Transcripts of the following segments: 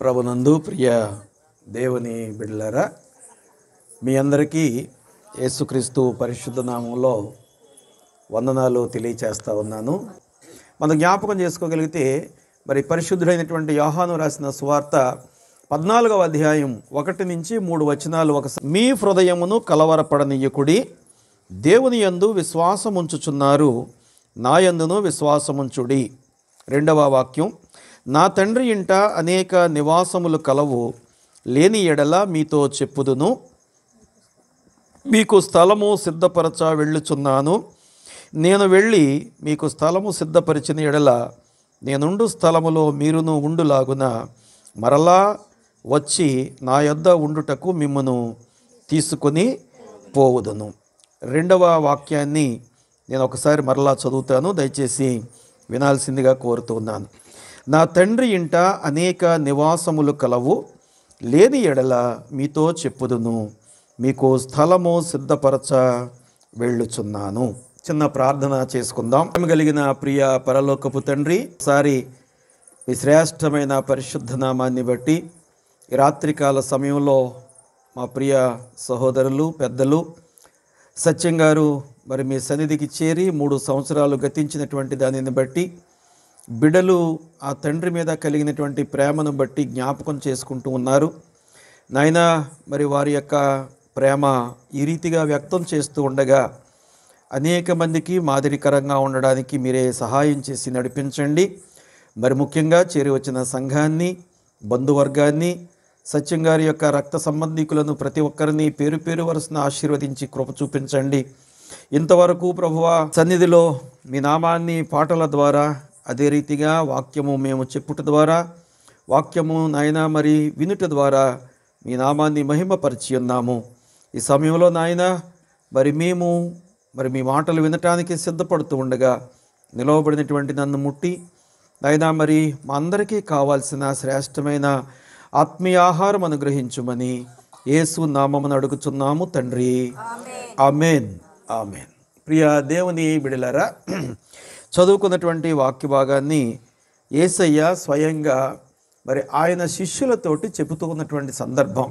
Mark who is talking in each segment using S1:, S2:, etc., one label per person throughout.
S1: ప్రభునందు ప్రియ దేవుని బిడ్డలారా, మీ అందరికీ యేసుక్రీస్తు పరిశుద్ధ నామంలో వందనాలు తెలియచేస్తా ఉన్నాను. మనం జ్ఞాపకం చేసుకోగలిగితే మరి పరిశుద్ధుడైనటువంటి యోహాను రాసిన సువార్త 14వ అధ్యాయం 1 నుంచి 3 వచనాలు మీ హృదయమును కలవరపడనీయకుడి, దేవుని యందు విశ్వాసముంచుచున్నారు, నా యందును విశ్వాసముంచుడి. 2వ వాక్యం, నా తండ్రి ఇంట అనేక నివాసములు కలవు, లేని ఎడల మీతో చెప్పుదును, మీకు స్థలము సిద్ధపరచ వెళ్ళుచున్నాను. నేను వెళ్ళి మీకు స్థలము సిద్ధపరిచిన ఎడల నేనుండు స్థలములో మీరును ఉండులాగున మరలా వచ్చి నా యొద్ద ఉండుటకు మిమ్మును తీసుకొని పోవుదును. 2వ వాక్యాన్ని నేను ఒకసారి మరలా చదువుతాను, దయచేసి వినాల్సిందిగా కోరుతున్నాను. నా తండ్రి ఇంట అనేక నివాసములు కలవు, లేని ఎడల మీతో చెప్పుదును, మీకు స్థలము సిద్ధపరచ వెళ్ళుచున్నాను. చిన్న ప్రార్థన చేసుకుందాం. కలిగిన ప్రియ పరలోకపు తండ్రి, ఒకసారి మీ శ్రేష్టమైన పరిశుద్ధ నామాన్ని బట్టి ఈ రాత్రికాల సమయంలో మా ప్రియ సహోదరులు పెద్దలు సత్యం గారు మరి మీ సన్నిధికి చేరి 3 సంవత్సరాలు గతించినటువంటి దానిని బట్టి బిడ్డలు ఆ తండ్రి మీద కలిగినటువంటి ప్రేమను బట్టి జ్ఞాపకం చేసుకుంటూ ఉన్నారు. నాయనా, మరి వారి యొక్క ప్రేమ ఈ రీతిగా వ్యక్తం చేస్తూ ఉండగా అనేక మందికి మాదిరికరంగా ఉండడానికి మీరే సహాయం చేసి నడిపించండి. మరి ముఖ్యంగా చేరి వచ్చిన సంఘాన్ని, బంధువర్గాన్ని, సత్యం గారి యొక్క రక్త సంబంధికులను ప్రతి ఒక్కరిని పేరు పేరు వరుసన ఆశీర్వదించి కృప చూపించండి. ఇంతవరకు ప్రభువా సన్నిధిలో మీ నామాన్ని పాటల ద్వారా, అదే రీతిగా వాక్యము మేము చెప్పుట ద్వారా, వాక్యము నాయన మరి వినుట ద్వారా మీ నామాన్ని మహిమపరిచి ఉన్నాము. ఈ సమయంలో నాయన మరి మేము మీ మాటలు వినటానికి సిద్ధపడుతూ ఉండగా నిలవబడినటువంటి నన్ను ముట్టి నాయన మరి మా అందరికీ కావాల్సిన శ్రేష్టమైన ఆత్మీయ ఆహారం అనుగ్రహించుమని యేసు నామమున అడుగుచున్నాము తండ్రి, ఆమేన్, ఆమేన్. ప్రియ దేవుని బిడ్డలారా, చదువుకున్నటువంటి వాక్య భాగాన్ని యేసయ్య స్వయంగా మరి ఆయన శిష్యులతోటి చెబుతూ ఉన్నటువంటి సందర్భం.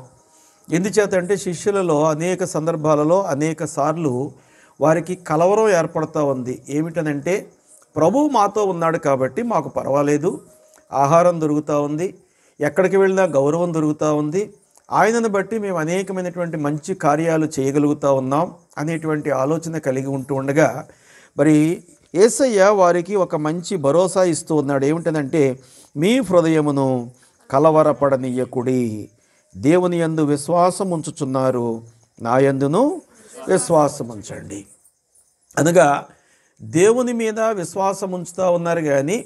S1: ఎందుచేతంటే శిష్యులలో అనేక సందర్భాలలో అనేక సార్లు వారికి కలవరం ఏర్పడుతూ ఉంది. ఏమిటనంటే, ప్రభువు మాతో ఉన్నాడు కాబట్టి మాకు పర్వాలేదు, ఆహారం దొరుకుతూ ఉంది, ఎక్కడికి వెళ్ళినా గౌరవం దొరుకుతూ ఉంది, ఆయనను బట్టి మేము అనేకమైనటువంటి మంచి కార్యాలు చేయగలుగుతూ ఉన్నాం అనేటువంటి ఆలోచన కలిగి ఉంటూ ఉండగా మరి యేసయ్య వారికి ఒక మంచి భరోసా ఇస్తూ ఉన్నాడు. ఏమిటనంటే, మీ హృదయమును కలవరపడనీయకుడి, దేవుని యందు విశ్వాసం ఉంచుచున్నారు, నా యందును విశ్వాసం ఉంచండి. అనగా దేవుని మీద విశ్వాసం ఉంచుతూ ఉన్నారు, కానీ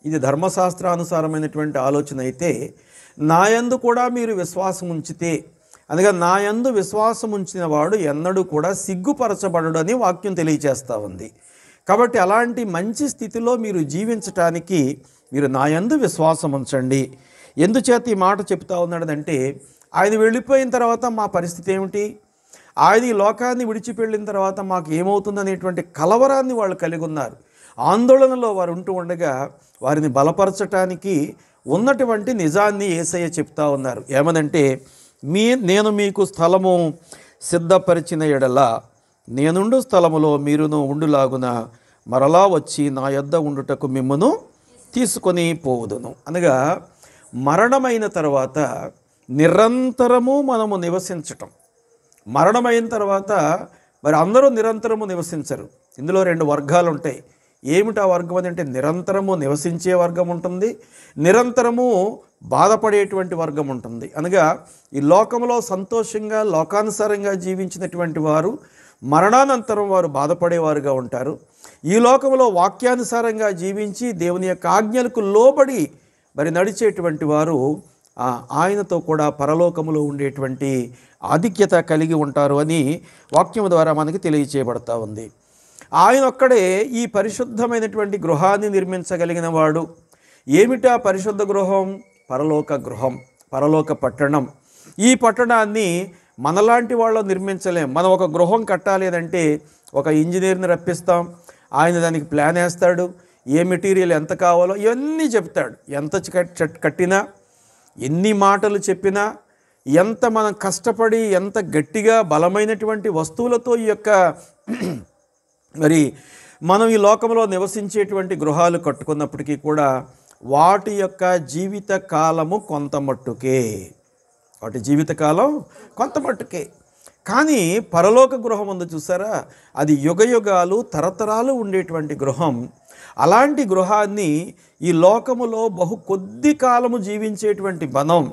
S1: ఇది ధర్మశాస్త్రానుసారమైనటువంటి ఆలోచన అయితే నా యందు కూడా మీరు విశ్వాసం ఉంచితే, అనగా నా యందు విశ్వాసం ఉంచిన వాడు ఎన్నడూ కూడా సిగ్గుపరచబడడు అని వాక్యం తెలియచేస్తూ ఉంది. కాబట్టి అలాంటి మంచి స్థితిలో మీరు జీవించటానికి మీరు నా యందు విశ్వాసం ఉంచండి. ఎందుచేత ఈ మాట చెప్తా ఉన్నాడంటే, ఆయన వెళ్ళిపోయిన తర్వాత మా పరిస్థితి ఏమిటి, ఆయన ఈ లోకాన్ని విడిచిపెళ్ళిన తర్వాత మాకు ఏమవుతుందనేటువంటి కలవరాన్ని వాళ్ళు కలిగి ఉన్నారు. ఆందోళనలో వారు ఉంటూ ఉండగా వారిని బలపరచటానికి ఉన్నటువంటి నిజాన్ని యేసయ్య చెప్తా ఉన్నారు. ఏమనంటే, నేను మీకు స్థలము సిద్ధపరిచిన ఎడల నేనుండు స్థలములో మీరును ఉండులాగున మరలా వచ్చి నా యొద్ద ఉండుటకు మిమ్మును తీసుకొని పోవుదును. అనగా మరణమైన తర్వాత నిరంతరము మనము నివసించటం. మరణమైన తర్వాత మరి అందరూ నిరంతరము నివసించరు. ఇందులో 2 వర్గాలు ఉంటాయి. ఏమిటా వర్గం అని అంటే, నిరంతరము నివసించే వర్గం ఉంటుంది, నిరంతరము బాధపడేటువంటి వర్గం ఉంటుంది. అనగా ఈ లోకంలో సంతోషంగా లోకానుసారంగా జీవించినటువంటి వారు మరణానంతరం వారు బాధపడేవారుగా ఉంటారు. ఈ లోకంలో వాక్యానుసారంగా జీవించి దేవుని యొక్క ఆజ్ఞలకు లోబడి మరి నడిచేటువంటి వారు ఆయనతో కూడా పరలోకములో ఉండేటువంటి ఆధిక్యత కలిగి ఉంటారు అని వాక్యం ద్వారా మనకి తెలియచేయబడతా ఉంది. ఆయన ఒక్కడే ఈ పరిశుద్ధమైనటువంటి గృహాన్ని నిర్మించగలిగిన వాడు. ఏమిటా పరిశుద్ధ గృహం? పరలోక గృహం, పరలోక పట్టణం. ఈ పట్టణాన్ని మనలాంటి వాళ్ళు నిర్మించలేం. మనం ఒక గృహం కట్టాలి అంటే ఒక ఇంజనీర్ని రప్పిస్తాం, ఆయన దానికి ప్లాన్ వేస్తాడు, ఏ మెటీరియల్ ఎంత కావాలో ఇవన్నీ చెప్తాడు. ఎంత కట్టినా ఎన్ని మాటలు చెప్పినా, ఎంత మనం కష్టపడి ఎంత గట్టిగా బలమైనటువంటి వస్తువులతో ఈ యొక్క మరి మనం ఈ లోకంలో నివసించేటువంటి గృహాలు కట్టుకున్నప్పటికీ కూడా వాటి యొక్క జీవిత కాలము కొంత మట్టుకే, వాటి జీవితకాలం కొంత మట్టుకే. కానీ పరలోక గృహం ఉంది చూసారా, అది యుగయుగాలు తరతరాలు ఉండేటువంటి గృహం. అలాంటి గృహాన్ని ఈ లోకములో బహు కొద్ది కాలము జీవించేటువంటి మనం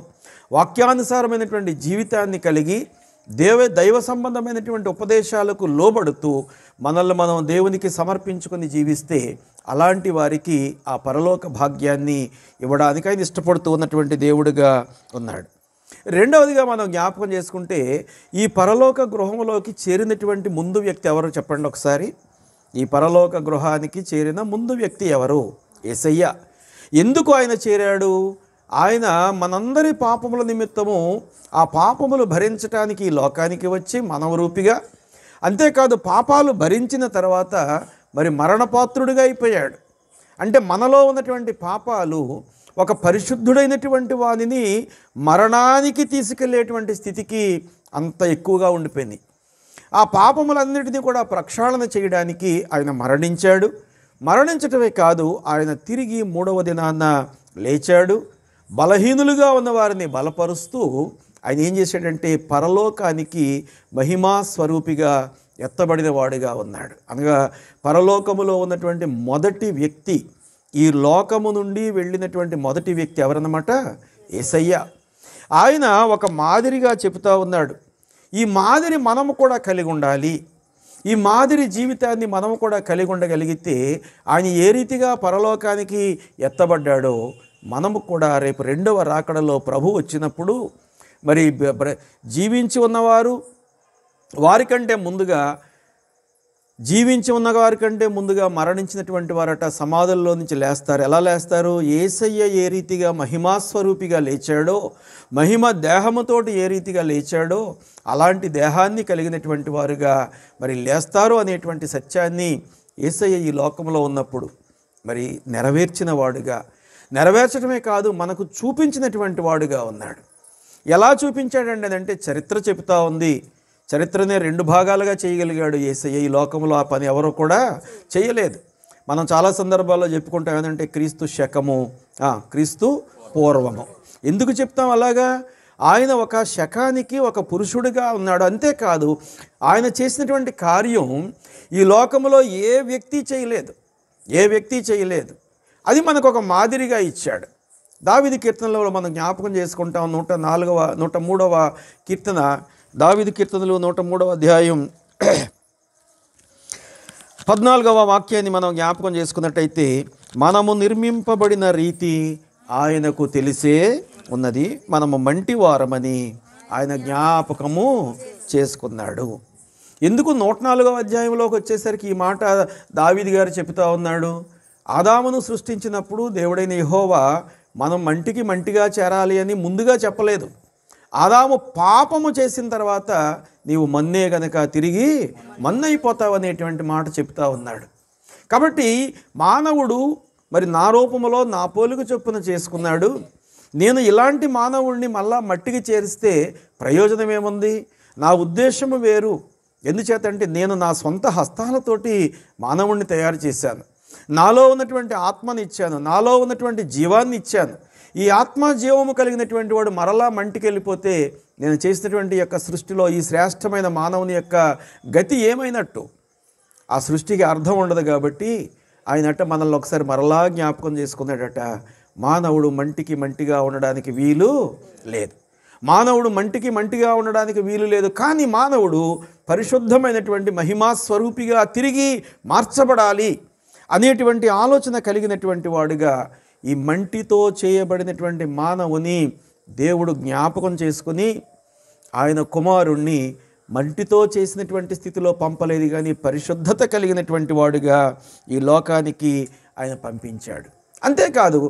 S1: వాక్యానుసారమైనటువంటి జీవితాన్ని కలిగి దైవ సంబంధమైనటువంటి ఉపదేశాలకు లోబడుతూ మనల్ని మనం దేవునికి సమర్పించుకొని జీవిస్తే అలాంటి వారికి ఆ పరలోక భాగ్యాన్ని ఇవ్వడానికి ఆయన ఇష్టపడుతూ ఉన్నటువంటి దేవుడుగా ఉన్నాడు. రెండవదిగా మనం జ్ఞాపకం చేసుకుంటే ఈ పరలోక గృహంలోకి చేరినటువంటి ముందు వ్యక్తి ఎవరు చెప్పండి ఒకసారి. ఈ పరలోక గృహానికి చేరిన ముందు వ్యక్తి ఎవరు? యేసయ్య. ఎందుకు ఆయన చేరాడు? ఆయన మనందరి పాపముల నిమిత్తము ఆ పాపములు భరించడానికి ఈ లోకానికి వచ్చి మానవ రూపిగా, అంతేకాదు పాపాలు భరించిన తర్వాత మరి మరణపాత్రుడిగా అయిపోయాడు. అంటే మనలో ఉన్నటువంటి పాపాలు ఒక పరిశుద్ధుడైనటువంటి వానిని మరణానికి తీసుకెళ్లేటువంటి స్థితికి అంత ఎక్కువగా ఉండిపోయింది. ఆ పాపములన్నిటినీ కూడా ప్రక్షాళన చేయడానికి ఆయన మరణించాడు. మరణించటమే కాదు, ఆయన తిరిగి మూడవ దినాన లేచాడు. బలహీనులుగా ఉన్న వారిని బలపరుస్తూ ఆయన ఏం చేశాడంటే పరలోకానికి మహిమా స్వరూపిగా ఎత్తబడిన వాడిగా ఉన్నాడు. అనగా పరలోకములో ఉన్నటువంటి మొదటి వ్యక్తి, ఈ లోకము నుండి వెళ్ళినటువంటి మొదటి వ్యక్తి ఎవరన్నమాట? యేసయ్య. ఆయన ఒక మాదిరిగా చెబుతూ ఉన్నాడు. ఈ మాదిరి మనము కూడా కలిగి ఉండాలి. ఈ మాదిరి జీవితాన్ని మనము కూడా కలిగి ఉండగలిగితే ఆయన ఏ రీతిగా పరలోకానికి ఎత్తబడ్డాడో మనము కూడా రేపు రెండవ రాకడలో ప్రభు వచ్చినప్పుడు మరి జీవించి ఉన్నవారు వారికంటే ముందుగా మరణించినటువంటి వారట సమాధుల్లో నుంచి లేస్తారు. ఎలా లేస్తారు? యేసయ్య ఏ రీతిగా మహిమాస్వరూపిగా లేచాడో, మహిమ దేహముతోటి ఏ రీతిగా లేచాడో అలాంటి దేహాన్ని కలిగినటువంటి వారుగా మరి లేస్తారు అనేటువంటి సత్యాన్ని యేసయ్య ఈ లోకంలో ఉన్నప్పుడు మరి నెరవేర్చడమే కాదు మనకు చూపించినటువంటి వాడుగా ఉన్నాడు. ఎలా చూపించాడండి అంటే చరిత్ర చెబుతూ ఉంది. చరిత్రనే రెండు భాగాలుగా చేయగలిగాడు యేసయ్య. ఈ లోకంలో ఆ పని ఎవరు కూడా చేయలేదు. మనం చాలా సందర్భాల్లో చెప్పుకుంటాం ఏంటంటే క్రీస్తు శకము, క్రీస్తు పూర్వము. ఎందుకు చెప్తాం అలాగా? ఆయన ఒక శకానికి ఒక పురుషుడిగా ఉన్నాడు. అంతేకాదు ఆయన చేసినటువంటి కార్యం ఈ లోకంలో ఏ వ్యక్తి చేయలేదు. అది మనకు ఒక మాదిరిగా ఇచ్చాడు. దావీదు కీర్తనలో మనం జ్ఞాపకం చేసుకుంటాం. 103వ కీర్తన, దావీదు కీర్తనలు 103వ అధ్యాయం 14వ వాక్యాన్ని మనం జ్ఞాపకం చేసుకున్నట్టయితే, మనము నిర్మింపబడిన రీతి ఆయనకు తెలిసే ఉన్నది, మనము మంటివారమని ఆయన జ్ఞాపకము చేసుకున్నాడు. ఎందుకు 104వ అధ్యాయంలోకి వచ్చేసరికి ఈ మాట దావీదు గారు చెబుతూ ఉన్నాడు? ఆదామును సృష్టించినప్పుడు దేవుడైన యెహోవా మనం మంటిగా చేరాలి అని ముందుగా చెప్పలేదు. ఆదాము పాపము చేసిన తర్వాత నీవు మన్నే గనక తిరిగి మన్నైపోతావు అనేటువంటి మాట చెప్తా ఉన్నాడు. కాబట్టి మానవుడు మరి నా రూపములో నా పోలిక చొప్పున చేసుకున్నాడు. నేను ఇలాంటి మానవుడిని మళ్ళా మట్టికి చేరిస్తే ప్రయోజనం ఏముంది? నా ఉద్దేశము వేరు. ఎందుచేతంటే నేను నా సొంత హస్తాలతోటి మానవుడిని తయారు చేశాను. నాలో ఉన్నటువంటి ఆత్మని ఇచ్చాను, నాలో ఉన్నటువంటి జీవాన్ని ఇచ్చాను. ఈ ఆత్మ జీవము కలిగినటువంటి వాడు మరలా మంటికి వెళ్ళిపోతే నేను చేసినటువంటి యొక్క సృష్టిలో ఈ శ్రేష్టమైన మానవుని యొక్క గతి ఏమైనట్టు? ఆ సృష్టికి అర్థం ఉండదు. కాబట్టి ఆయనట మనల్ని ఒకసారి మరలా జ్ఞాపకం చేసుకున్నాడట. మానవుడు మంటిగా ఉండడానికి వీలు లేదు. కానీ మానవుడు పరిశుద్ధమైనటువంటి మహిమా స్వరూపిగా తిరిగి మార్చబడాలి అనేటువంటి ఆలోచన కలిగినటువంటి వాడుగా ఈ మంటితో చేయబడినటువంటి మానవుని దేవుడు జ్ఞాపకం చేసుకుని ఆయన కుమారుణ్ణి మంటితో చేసినటువంటి స్థితిలో పంపలేదు, కానీ పరిశుద్ధత కలిగినటువంటి వాడుగా ఈ లోకానికి ఆయన పంపించాడు. అంతేకాదు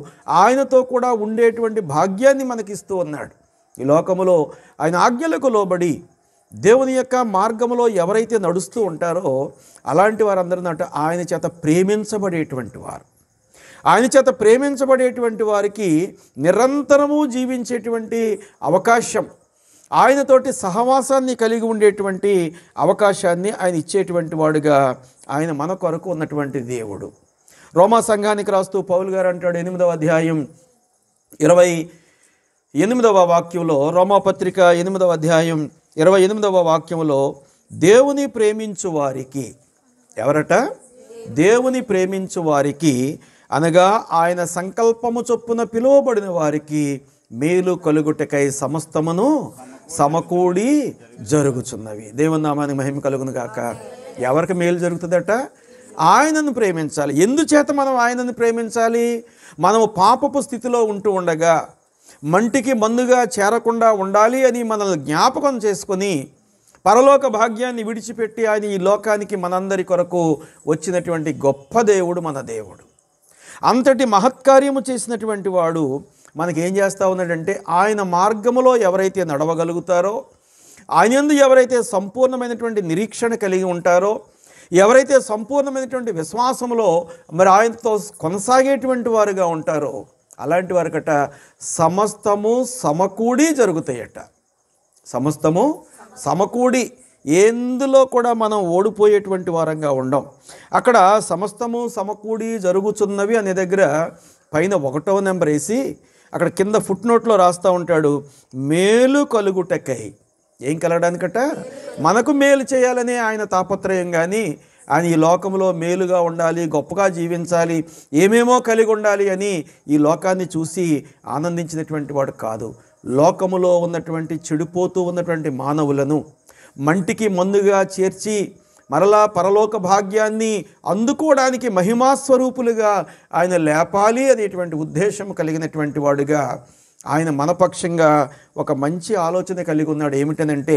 S1: ఆయనతో కూడా ఉండేటువంటి భాగ్యాన్ని మనకిస్తూ ఉన్నాడు. ఈ లోకములో ఆయన ఆజ్ఞలకు లోబడి దేవుని యొక్క మార్గములో ఎవరైతే నడుస్తూ ఉంటారో అలాంటి వారందరూ ఆయన చేత ప్రేమించబడేటువంటి వారు. ఆయన చేత ప్రేమించబడేటువంటి వారికి నిరంతరము జీవించేటువంటి అవకాశం, ఆయనతోటి సహవాసాన్ని కలిగి ఉండేటువంటి అవకాశాన్ని ఆయన ఇచ్చేటువంటి వాడుగా ఆయన మన కొరకు ఉన్నటువంటి దేవుడు. రోమా సంఘానికి రాస్తూ పౌలు గారు అంటాడు 8వ అధ్యాయం 28వ వాక్యంలో, రోమాపత్రిక 8వ అధ్యాయం 28వ వాక్యంలో, దేవుని ప్రేమించు వారికి, ఎవరట? దేవుని ప్రేమించు వారికి అనగా ఆయన సంకల్పము చొప్పున పిలువబడిన వారికి మేలు కలుగుటకై సమస్తమును సమకూడి జరుగుచున్నవి. దేవుని నామానికి మహిమ కలుగును గాక. ఎవరికి మేలు జరుగుతుందట? ఆయనను ప్రేమించాలి. ఎందుచేత మనం ఆయనను ప్రేమించాలి? మనము పాపపు స్థితిలో ఉంటూ ఉండగా మంటికి మందుగా చేరకుండా ఉండాలి అని మనల్ని జ్ఞాపకం చేసుకొని పరలోక భాగ్యాన్ని విడిచిపెట్టి ఆయన ఈ లోకానికి మనందరి కొరకు వచ్చినటువంటి గొప్ప దేవుడు మన దేవుడు. అంతటి మహత్కార్యము చేసినటువంటి వాడు మనకేం చేస్తూ ఉన్నాడంటే, ఆయన మార్గములో ఎవరైతే నడవగలుగుతారో, ఆయన యందు ఎవరైతే సంపూర్ణమైనటువంటి నిరీక్షణ కలిగి ఉంటారో, ఎవరైతే సంపూర్ణమైనటువంటి విశ్వాసంలో మరి ఆయనతో కొనసాగేటువంటి వారుగా ఉంటారో, అలాంటి వారికట సమస్తము సమకూడి జరుగుతాయట. సమస్తము సమకూడి, ఎందులో కూడా మనం ఓడిపోయేటువంటి వారంగా ఉండం. అక్కడ సమస్తము సమకూడి జరుగుతున్నవి అనే దగ్గర పైన 1వ నెంబర్ వేసి అక్కడ కింద ఫుట్ నోట్లో రాస్తూ ఉంటాడు, మేలు కలుగుటకై. ఏం కలగడానికట? మనకు మేలు చేయాలనే ఆయన తాపత్రయం. కానీ ఆయన ఈ లోకంలో మేలుగా ఉండాలి, గొప్పగా జీవించాలి, ఏమేమో కలిగి ఉండాలి అని ఈ లోకాన్ని చూసి ఆనందించినటువంటి వాడు కాదు. లోకములో ఉన్నటువంటి చెడిపోతూ ఉన్నటువంటి మానవులను మంటికి మందుగా చేర్చి మరలా పరలోక భాగ్యాన్ని అందుకోవడానికి మహిమాస్వరూపులుగా ఆయన లేపాలి అనేటువంటి ఉద్దేశం కలిగినటువంటి వాడుగా ఆయన మనపక్షంగా ఒక మంచి ఆలోచన కలిగి ఉన్నాడు. ఏమిటనంటే,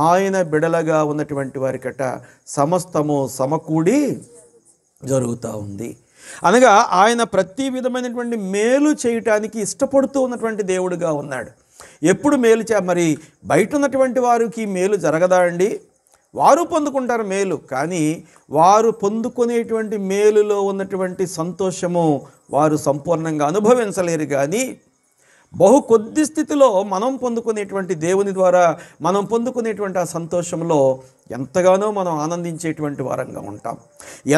S1: ఆయన బిడలగా ఉన్నటువంటి వారికట సమస్తము సమకూడి జరుగుతూ ఉంది. అనగా ఆయన ప్రతి విధమైనటువంటి మేలు చేయటానికి ఇష్టపడుతూ ఉన్నటువంటి దేవుడుగా ఉన్నాడు. ఎప్పుడు మేలు మరి బయట ఉన్నటువంటి వారికి మేలు జరగదా అండి? వారు పొందుకుంటారు మేలు, కానీ వారు పొందుకునేటువంటి మేలులో ఉన్నటువంటి సంతోషము వారు సంపూర్ణంగా అనుభవించలేరు. కానీ బహు కొద్ది స్థితిలో మనం పొందుకునేటువంటి దేవుని ద్వారా మనం పొందుకునేటువంటి ఆ సంతోషంలో ఎంతగానో మనం ఆనందించేటువంటి వారంగా ఉంటాం.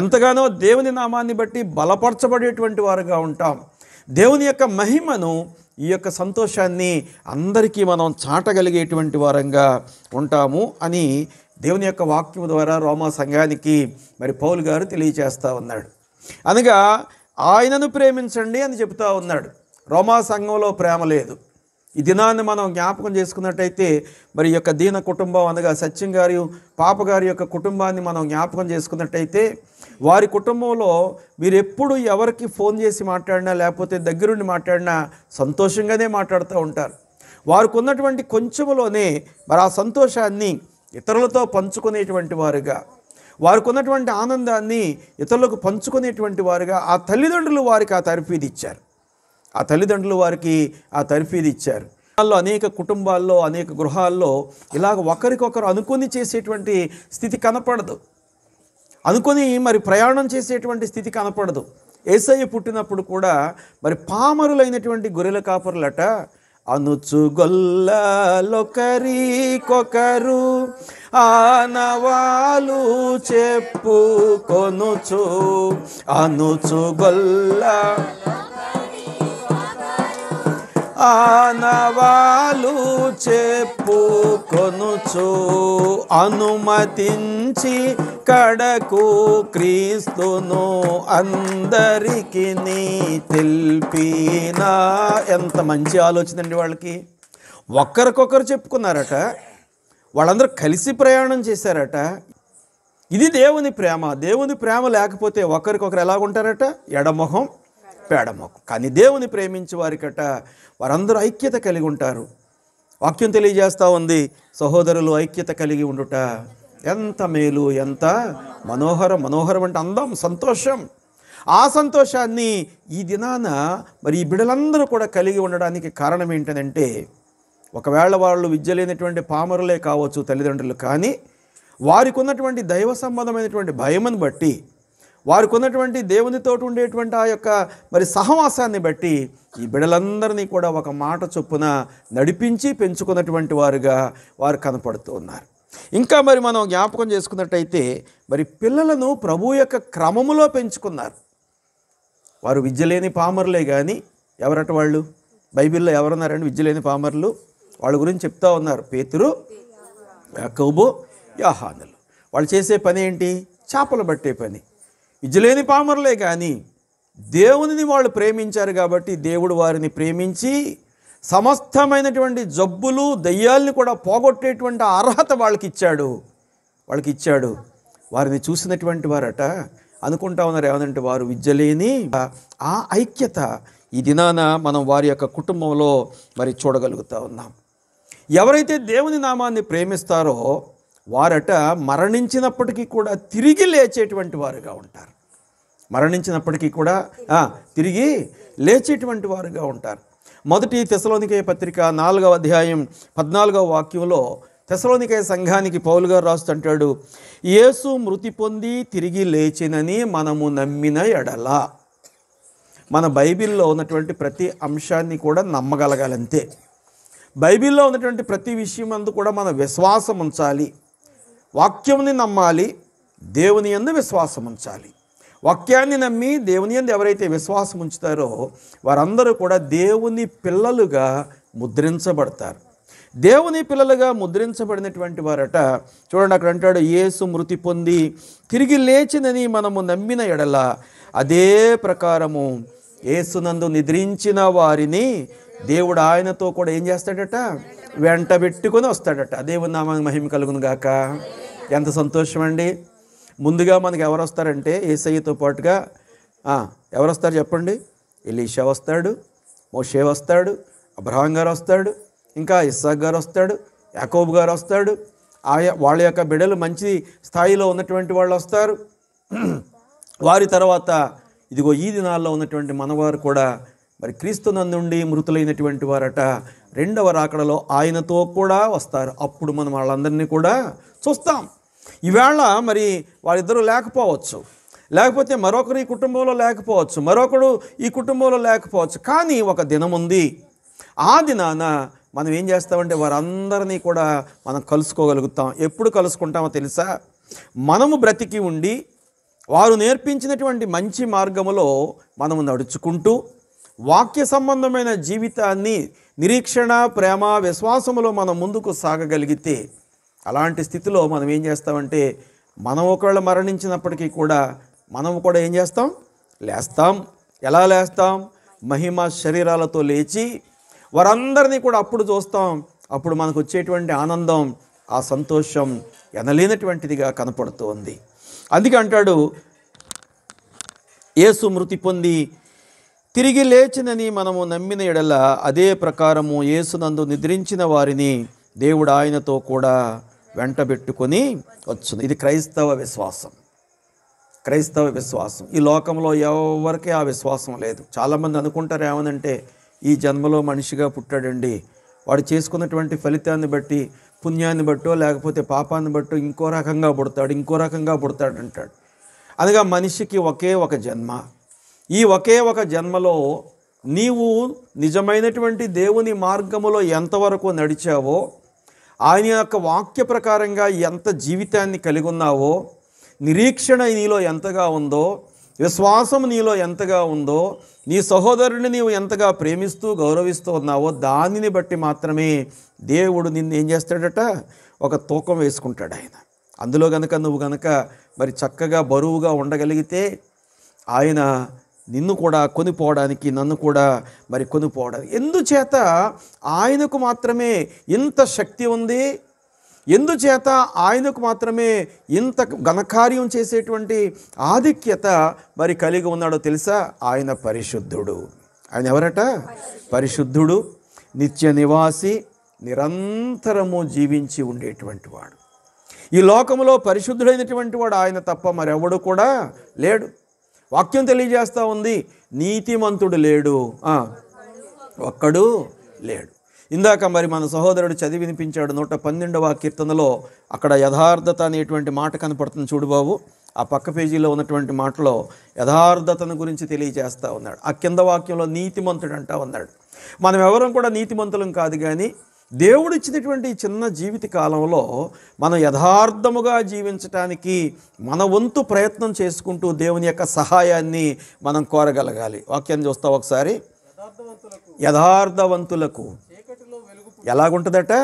S1: ఎంతగానో దేవుని నామాన్ని బట్టి బలపరచబడేటువంటి వారుగా ఉంటాం. దేవుని యొక్క మహిమను, ఈ యొక్క సంతోషాన్ని అందరికీ మనం చాటగలిగేటువంటి వారంగా ఉంటాము అని దేవుని యొక్క వాక్యం ద్వారా రోమా సంఘానికి మరి పౌలు గారు తెలియచేస్తూ ఉన్నాడు. అనగా ఆయనను ప్రేమించండి అని చెబుతూ ఉన్నాడు. రోమా సంఘంలో ప్రేమ లేదు. ఈ దినాన్ని మనం జ్ఞాపకం చేసుకున్నట్టయితే మరి యొక్క దీన కుటుంబం అనగా సత్యం గారి పాపగారి యొక్క కుటుంబాన్ని మనం జ్ఞాపకం చేసుకున్నట్టయితే, వారి కుటుంబంలో మీరు ఎప్పుడు ఎవరికి ఫోన్ చేసి మాట్లాడినా లేకపోతే దగ్గరుండి మాట్లాడినా సంతోషంగానే మాట్లాడుతూ ఉంటారు. వారికి ఉన్నటువంటి కొంచెములోనే మరి ఆ సంతోషాన్ని ఇతరులతో పంచుకునేటువంటి వారుగా, వారికి ఉన్నటువంటి ఆనందాన్ని ఇతరులకు పంచుకునేటువంటి వారుగా ఆ తల్లిదండ్రులు వారికి ఆ తర్ఫీదు ఇచ్చారు. ఆ తల్లిదండ్రులు వారికి ఆ తర్ఫీదు ఇచ్చారు. అనేక కుటుంబాల్లో, అనేక గృహాల్లో ఇలాగ ఒకరికొకరు అనుకుని చేసేటువంటి స్థితి కనపడదు. అనుకుని మరి ప్రయాణం చేసేటువంటి స్థితి కనపడదు. యేసయ్య పుట్టినప్పుడు కూడా మరి పామరులైనటువంటి గొర్రెల కాపరులట అనుచుగొల్లొకరికొకరు ఆనవాలు చెప్పుకొనుచు, అనుచుగొల్ల ఆనవాలు చెప్పుకొనుచు, అనుమతించి కడకు క్రీస్తును అందరికీ తెలిపిన. ఎంత మంచి ఆలోచన అండి వాళ్ళకి. ఒక్కరికొకరు చెప్పుకున్నారట, వాళ్ళందరూ కలిసి ప్రయాణం చేశారట. ఇది దేవుని ప్రేమ. దేవుని ప్రేమ లేకపోతే ఒకరికొకరు ఎలాగుంటారట? ఎడమొహం పేడమొహం. కానీ దేవుని ప్రేమించే వారికట వారందరూ ఐక్యత కలిగి ఉంటారు. వాక్యం తెలియజేస్తూ ఉంది, సహోదరులు ఐక్యత కలిగి ఉండుట ఎంత మేలు, ఎంత మనోహరం అంటే అందం, సంతోషం. ఆ సంతోషాన్ని ఈ దినాన మరి ఈ బిడ్డలందరూ కూడా కలిగి ఉండడానికి కారణం ఏంటంటే, ఒకవేళ వాళ్ళు విద్య లేనటువంటి పామరులే కావచ్చు తల్లిదండ్రులు, కానీ వారికి ఉన్నటువంటి దైవ సంబంధమైనటువంటి భయమును బట్టి వారికి ఉన్నటువంటి దేవునితో ఉండేటువంటి ఆ యొక్క మరి సహవాసాన్ని బట్టి ఈ బిడ్డలందరినీ కూడా ఒక మాట చొప్పున నడిపించి పెంచుకున్నటువంటి వారుగా వారు కనపడుతూ ఉన్నారు. ఇంకా మరి మనం జ్ఞాపకం చేసుకున్నట్టయితే మరి పిల్లలను ప్రభు యొక్క క్రమములో పెంచుకున్నారు. వారు విద్య లేని పామరులే. కానీ ఎవరట వాళ్ళు? బైబిల్లో ఎవరున్నారండి విద్య లేని పామరులు? వాళ్ళ గురించి చెప్తా ఉన్నారు. పేతురు, యాకోబు, యోహానులు. వాళ్ళు చేసే పని ఏంటి? చేపలు పట్టే పని. విద్య లేని పామరులే కానీ దేవునిని వాళ్ళు ప్రేమించారు కాబట్టి దేవుడు వారిని ప్రేమించి సమస్తమైనటువంటి జబ్బులు దయ్యాల్ని కూడా పోగొట్టేటువంటి అర్హత వాళ్ళకి ఇచ్చాడు. వారిని చూసినటువంటి వారట అనుకుంటా ఉన్నారు ఏమనంటే వారు విద్య లేని ఆ ఐక్యత ఈ దినాన మనం వారి యొక్క కుటుంబంలో మరి చూడగలుగుతా ఉన్నాం. ఎవరైతే దేవుని నామాన్ని ప్రేమిస్తారో వారట మరణించినప్పటికీ కూడా తిరిగి లేచేటువంటి వారుగా ఉంటారు. మరణించినప్పటికీ కూడా తిరిగి లేచేటువంటి వారుగా ఉంటారు. మొదటి తెస్సలోనికయ పత్రిక 4వ అధ్యాయం 14వ వాక్యంలో తెస్సలోనికయ సంఘానికి పౌలు గారు రాస్తుంటాడు, యేసు మృతి పొంది తిరిగి లేచినని మనము నమ్మిన ఎడల. మన బైబిల్లో ఉన్నటువంటి ప్రతి అంశాన్ని కూడా నమ్మగలగాలంతే. బైబిల్లో ఉన్నటువంటి ప్రతి విషయం అందు కూడా మన విశ్వాసం ఉంచాలి. వాక్యంని నమ్మాలి, దేవుని యందు విశ్వాసం ఉంచాలి. వాక్యాన్ని నమ్మి దేవుని యందు ఎవరైతే విశ్వాసం ఉంచుతారో వారందరూ కూడా దేవుని పిల్లలుగా ముద్రించబడతారు. దేవుని పిల్లలుగా ముద్రించబడినటువంటి వారట చూడండి అక్కడ అంటాడు, యేసు మృతి పొంది తిరిగి లేచినని మనము నమ్మిన ఎడల అదే ప్రకారము యేసునందు నిద్రించిన వారిని దేవుడు ఆయనతో కూడా ఏం చేస్తాడట? వెంట పెట్టుకొని వస్తాడట. దేవుని నామానికి మహిమ కలుగును గాక. ఎంత సంతోషం అండి. ముందుగా మనకి ఎవరు వస్తారంటే యేసయ్యతో పాటుగా ఎవరు వస్తారు చెప్పండి? ఎలీషా వస్తాడు, మోషే వస్తాడు, అబ్రహాం గారు వస్తాడు, ఇంకా ఇస్సాక్ గారు వస్తాడు, యాకోబు గారు వస్తాడు. వాళ్ళ యొక్క బిడ్డలు మంచి స్థాయిలో ఉన్నటువంటి వాళ్ళు వస్తారు. వారి తర్వాత ఇదిగో ఈ దినాల్లో ఉన్నటువంటి మనవారు కూడా మరి క్రీస్తునందుండి మృతులైనటువంటి వారట రెండవ రాకడలో ఆయనతో కూడా వస్తారు. అప్పుడు మనం వాళ్ళందరినీ కూడా చూస్తాం. ఈవేళ మరి వాళ్ళిద్దరూ లేకపోవచ్చు, లేకపోతే మరొకరు ఈ కుటుంబంలో లేకపోవచ్చు, మరొకడు ఈ కుటుంబంలో లేకపోవచ్చు. కానీ ఒక దినం ఉంది. ఆ దినాన మనం ఏం చేస్తామంటే వారందరినీ కూడా మనం కలుసుకోగలుగుతాం. ఎప్పుడు కలుసుకుంటామో తెలుసా? మనము బ్రతికి ఉండి వారు నేర్పించినటువంటి మంచి మార్గములో మనము నడుచుకుంటూ వాక్య సంబంధమైన జీవితాన్ని నిరీక్షణ, ప్రేమ, విశ్వాసములో మనం ముందుకు సాగగలిగితే అలాంటి స్థితిలో మనం ఏం చేస్తామంటే మనం ఒకవేళ మరణించినప్పటికీ కూడా మనము కూడా ఏం చేస్తాం? లేస్తాం. ఎలా లేస్తాం? మహిమ శరీరాలతో లేచి వారందరినీ కూడా అప్పుడు చూస్తాం. అప్పుడు మనకు వచ్చేటువంటి ఆనందం, ఆ సంతోషం ఎనలేనటువంటిదిగా కనపడుతోంది. అందుకే అంటాడు, యేసు మృతి పొంది తిరిగి లేచినని మనము నమ్మిన ఎడల అదే ప్రకారము యేసునందు నిద్రించిన వారిని దేవుడు ఆయనతో కూడా వెంటబెట్టుకొని వచ్చును. ఇది క్రైస్తవ విశ్వాసం. ఈ లోకంలో ఎవరికి ఆ విశ్వాసం లేదు. చాలామంది అనుకుంటారు ఏమనంటే ఈ జన్మలో మనిషిగా పుట్టాడండి, వాడు చేసుకున్నటువంటి ఫలితాన్ని బట్టి, పుణ్యాన్ని బట్టో లేకపోతే పాపాన్ని బట్టో ఇంకో రకంగా పుడతాడు అంటాడు. అనగా మనిషికి ఒకే ఒక జన్మ. ఈ ఒకే ఒక జన్మలో నీవు నిజమైనటువంటి దేవుని మార్గములో ఎంతవరకు నడిచావో, ఆయన యొక్క వాక్య ప్రకారంగా ఎంత జీవితాన్ని కలిగి ఉన్నావో, నిరీక్షణ నీలో ఎంతగా ఉందో, విశ్వాసం నీలో ఎంతగా ఉందో, నీ సహోదరుని నీవు ఎంతగా ప్రేమిస్తూ గౌరవిస్తూ ఉన్నావో దానిని బట్టి మాత్రమే దేవుడు నిన్ను ఏం చేస్తాడట? ఒక తూకం వేసుకుంటాడు ఆయన. అందులో నువ్వు మరి చక్కగా బరువుగా ఉండగలిగితే ఆయన నిన్ను కూడా కొనిపోవడానికి, నన్ను కూడా మరి కొనిపోవడానికి. ఎందుచేత ఆయనకు మాత్రమే ఇంత శక్తి ఉంది, ఎందుచేత ఆయనకు మాత్రమే ఇంత ఘనకార్యం చేసేటువంటి ఆధిక్యత మరి కలిగి ఉన్నాడో తెలుసా? ఆయన పరిశుద్ధుడు. ఆయన ఎవరట? పరిశుద్ధుడు, నిత్య నివాసి, నిరంతరము జీవించి ఉండేటువంటి వాడు. ఈ లోకంలో పరిశుద్ధుడైనటువంటి వాడు ఆయన తప్ప మరెవడు కూడా లేడు. వాక్యం తెలియజేస్తూ ఉంది, నీతిమంతుడు లేడు, ఒక్కడు లేడు. ఇందాక మరి మన సహోదరుడు చదివి వినిపించాడు 112వ కీర్తనలో. అక్కడ యథార్థత అనేటువంటి మాట కనపడుతుంది చూడు బాబు. ఆ పక్క పేజీలో ఉన్నటువంటి మాటలో యథార్థతను గురించి తెలియజేస్తూ ఉన్నాడు. ఆ కింద వాక్యంలో నీతిమంతుడు అంటా ఉన్నాడు. మనం ఎవరం కూడా నీతిమంతులం కాదు, కానీ దేవుడు ఇచ్చినటువంటి చిన్న జీవిత కాలంలో మనం యథార్థముగా జీవించటానికి మన వంతు ప్రయత్నం చేసుకుంటూ దేవుని యొక్క సహాయాన్ని మనం కోరగలగాలి. వాక్యాన్ని చూస్తాం ఒకసారి. యథార్థవంతులకు ఎలాగుంటుందట?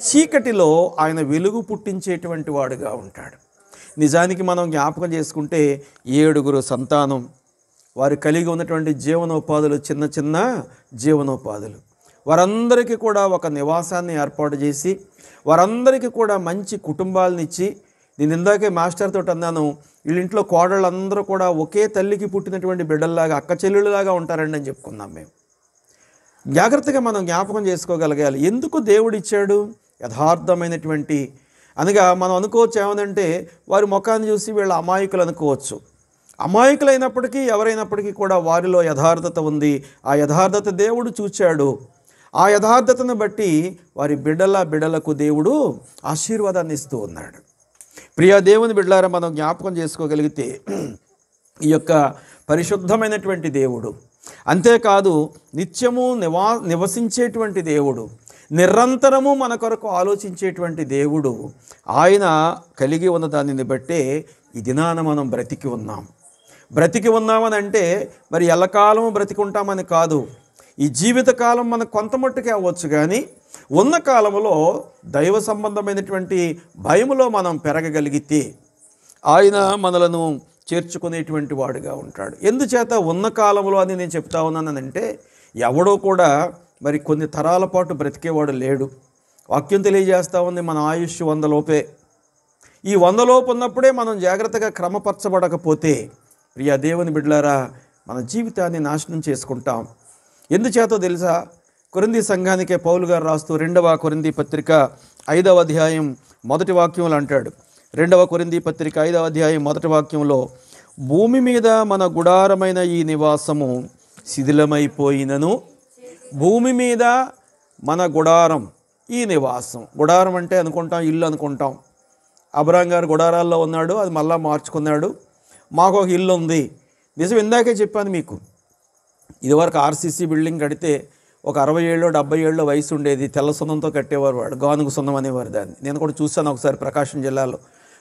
S1: చీకటిలో ఆయన వెలుగు పుట్టించేటువంటి వాడుగా ఉంటాడు. నిజానికి మనం జ్ఞాపకం చేసుకుంటే 7 సంతానం, వారు కలిగి ఉన్నటువంటి జీవనోపాధులు చిన్న చిన్న జీవనోపాధులు, వారందరికీ కూడా ఒక నివాసాన్ని ఏర్పాటు చేసి వారందరికీ కూడా మంచి కుటుంబాలను ఇచ్చి, నేను ఇందాకే మాస్టర్ తోటి అన్నాను, వీళ్ళింట్లో కోడళ్ళందరూ కూడా ఒకే తల్లికి పుట్టినటువంటి బిడ్డల్లాగా అక్క చెల్లెళ్ళలాగా ఉంటారండి అని చెప్పుకున్నాం. మేము జాగ్రత్తగా మనం జ్ఞాపకం చేసుకోగలగాలి. ఎందుకు దేవుడు ఇచ్చాడు? యథార్థమైనటువంటి అనగా మనం అనుకోవచ్చు ఏమనంటే వారి ముఖాన్ని చూసి వీళ్ళ అమాయకులు అనుకోవచ్చు. అమాయకులైనప్పటికీ ఎవరైనప్పటికీ కూడా వారిలో యథార్థత ఉంది. ఆ యథార్థత దేవుడు చూచాడు. ఆ యథార్థతను బట్టి వారి బిడ్డలకు దేవుడు ఆశీర్వాదాన్ని ఇస్తూ ఉన్నాడు. ప్రియ దేవుని బిడ్డలారా, మనం జ్ఞాపకం చేసుకోగలిగితే ఈ యొక్క పరిశుద్ధమైనటువంటి దేవుడు, అంతేకాదు నిత్యము నివసించేటువంటి దేవుడు, నిరంతరము మన కొరకు ఆలోచించేటువంటి దేవుడు, ఆయన కలిగి ఉన్న దానిని బట్టే ఈ దినాన మనం బ్రతికి ఉన్నామని అంటే మరి ఎల్లకాలము బ్రతికి ఉంటామని కాదు. ఈ జీవితకాలం మనకు కొంత మట్టుకే అవ్వచ్చు, కానీ ఉన్న కాలంలో దైవ సంబంధమైనటువంటి భయములో మనం పెరగగలిగితే ఆయన మనలను చేర్చుకునేటువంటి వాడుగా ఉంటాడు. ఎందుచేత ఉన్న కాలంలో అని నేను చెప్తా ఉన్నానంటే, ఎవడో కూడా మరి కొన్ని తరాల పాటు బ్రతికేవాడు లేడు. వాక్యం తెలియజేస్తూ ఉంది మన ఆయుష్ 100 లోపే. ఈ 100 లోపు ఉన్నప్పుడే మనం జాగ్రత్తగా క్రమపరచబడకపోతే ప్రియ దేవుని బిడ్డలారా, మన జీవితాన్ని నాశనం చేసుకుంటాం. ఎందుచేతో తెలుసా? కొరింథీ సంఘానికే పౌలు గారు రాస్తూ 2వ కొరింథీ పత్రిక 5వ అధ్యాయం 1వ వాక్యంలో అంటాడు. 2వ కొరింథీ పత్రిక 5వ అధ్యాయం 1వ వాక్యంలో, భూమి మీద మన గుడారమైన ఈ నివాసము శిథిలమైపోయినను, భూమి మీద మన గుడారం, ఈ నివాసం. గుడారం అంటే అనుకుంటాం ఇల్లు అనుకుంటాం. అబ్రహాం గారు గుడారాల్లో ఉన్నాడు, అది మళ్ళా మార్చుకున్నాడు. మాకు ఒక ఇల్లు ఉంది. నిజం, ఇందాకే చెప్పాను మీకు, ఇదివరకు ఆర్సీసీ బిల్డింగ్ కడితే ఒక 60 ఏళ్ళు 70 ఏళ్ళు వయసు ఉండేది. తెల్ల సున్నంతో కట్టేవారు, వాడు గానుగు సున్నం అనేవారు దాన్ని. నేను కూడా చూశాను ఒకసారి ప్రకాశం జిల్లాలో.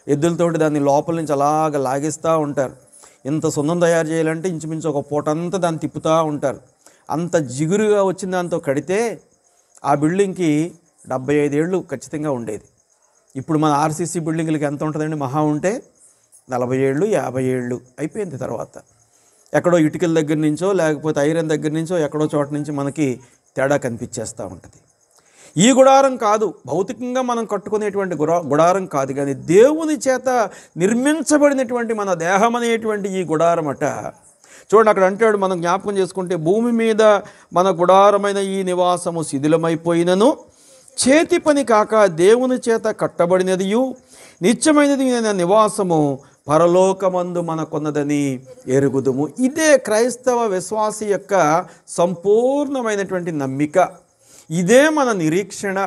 S1: ఎద్దులతోటి దాన్ని లోపల నుంచి అలాగ లాగిస్తూ ఉంటారు. ఇంత సున్నం తయారు చేయాలంటే ఇంచుమించు ఒక పూటంతా దాన్ని తిప్పుతూ ఉంటారు. అంత జిగురుగా వచ్చిన దాంతో కడితే ఆ బిల్డింగ్కి 75 ఏళ్ళు ఖచ్చితంగా ఉండేది. ఇప్పుడు మన ఆర్సీసీ బిల్డింగ్లకి ఎంత ఉంటుందండి? మహా ఉంటే 40 ఏళ్ళు 50 ఏళ్ళు అయిపోయింది. తర్వాత ఎక్కడో ఇటుకల దగ్గర నుంచో లేకపోతే ఐరన్ దగ్గర నుంచో ఎక్కడో చోట నుంచి మనకి తేడా కనిపించేస్తూ ఉంటుంది. ఈ గుడారం కాదు, భౌతికంగా మనం కట్టుకునేటువంటి గుడారం కాదు, కానీ దేవుని చేత నిర్మించబడినటువంటి మన దేహం అనేటువంటి ఈ గుడారం అట. చూడండి, అక్కడ అంటాడు, మనం జ్ఞాపకం చేసుకుంటే, భూమి మీద మన గుడారమైన ఈ నివాసము శిథిలమైపోయినను, చేతి పని కాక దేవుని చేత కట్టబడినదియు నిత్యమైనది నివాసము పరలోకమందు మనకున్నదని ఎరుగుదుము. ఇదే క్రైస్తవ విశ్వాసి యొక్క సంపూర్ణమైనటువంటి నమ్మిక. ఇదే మన నిరీక్షణ.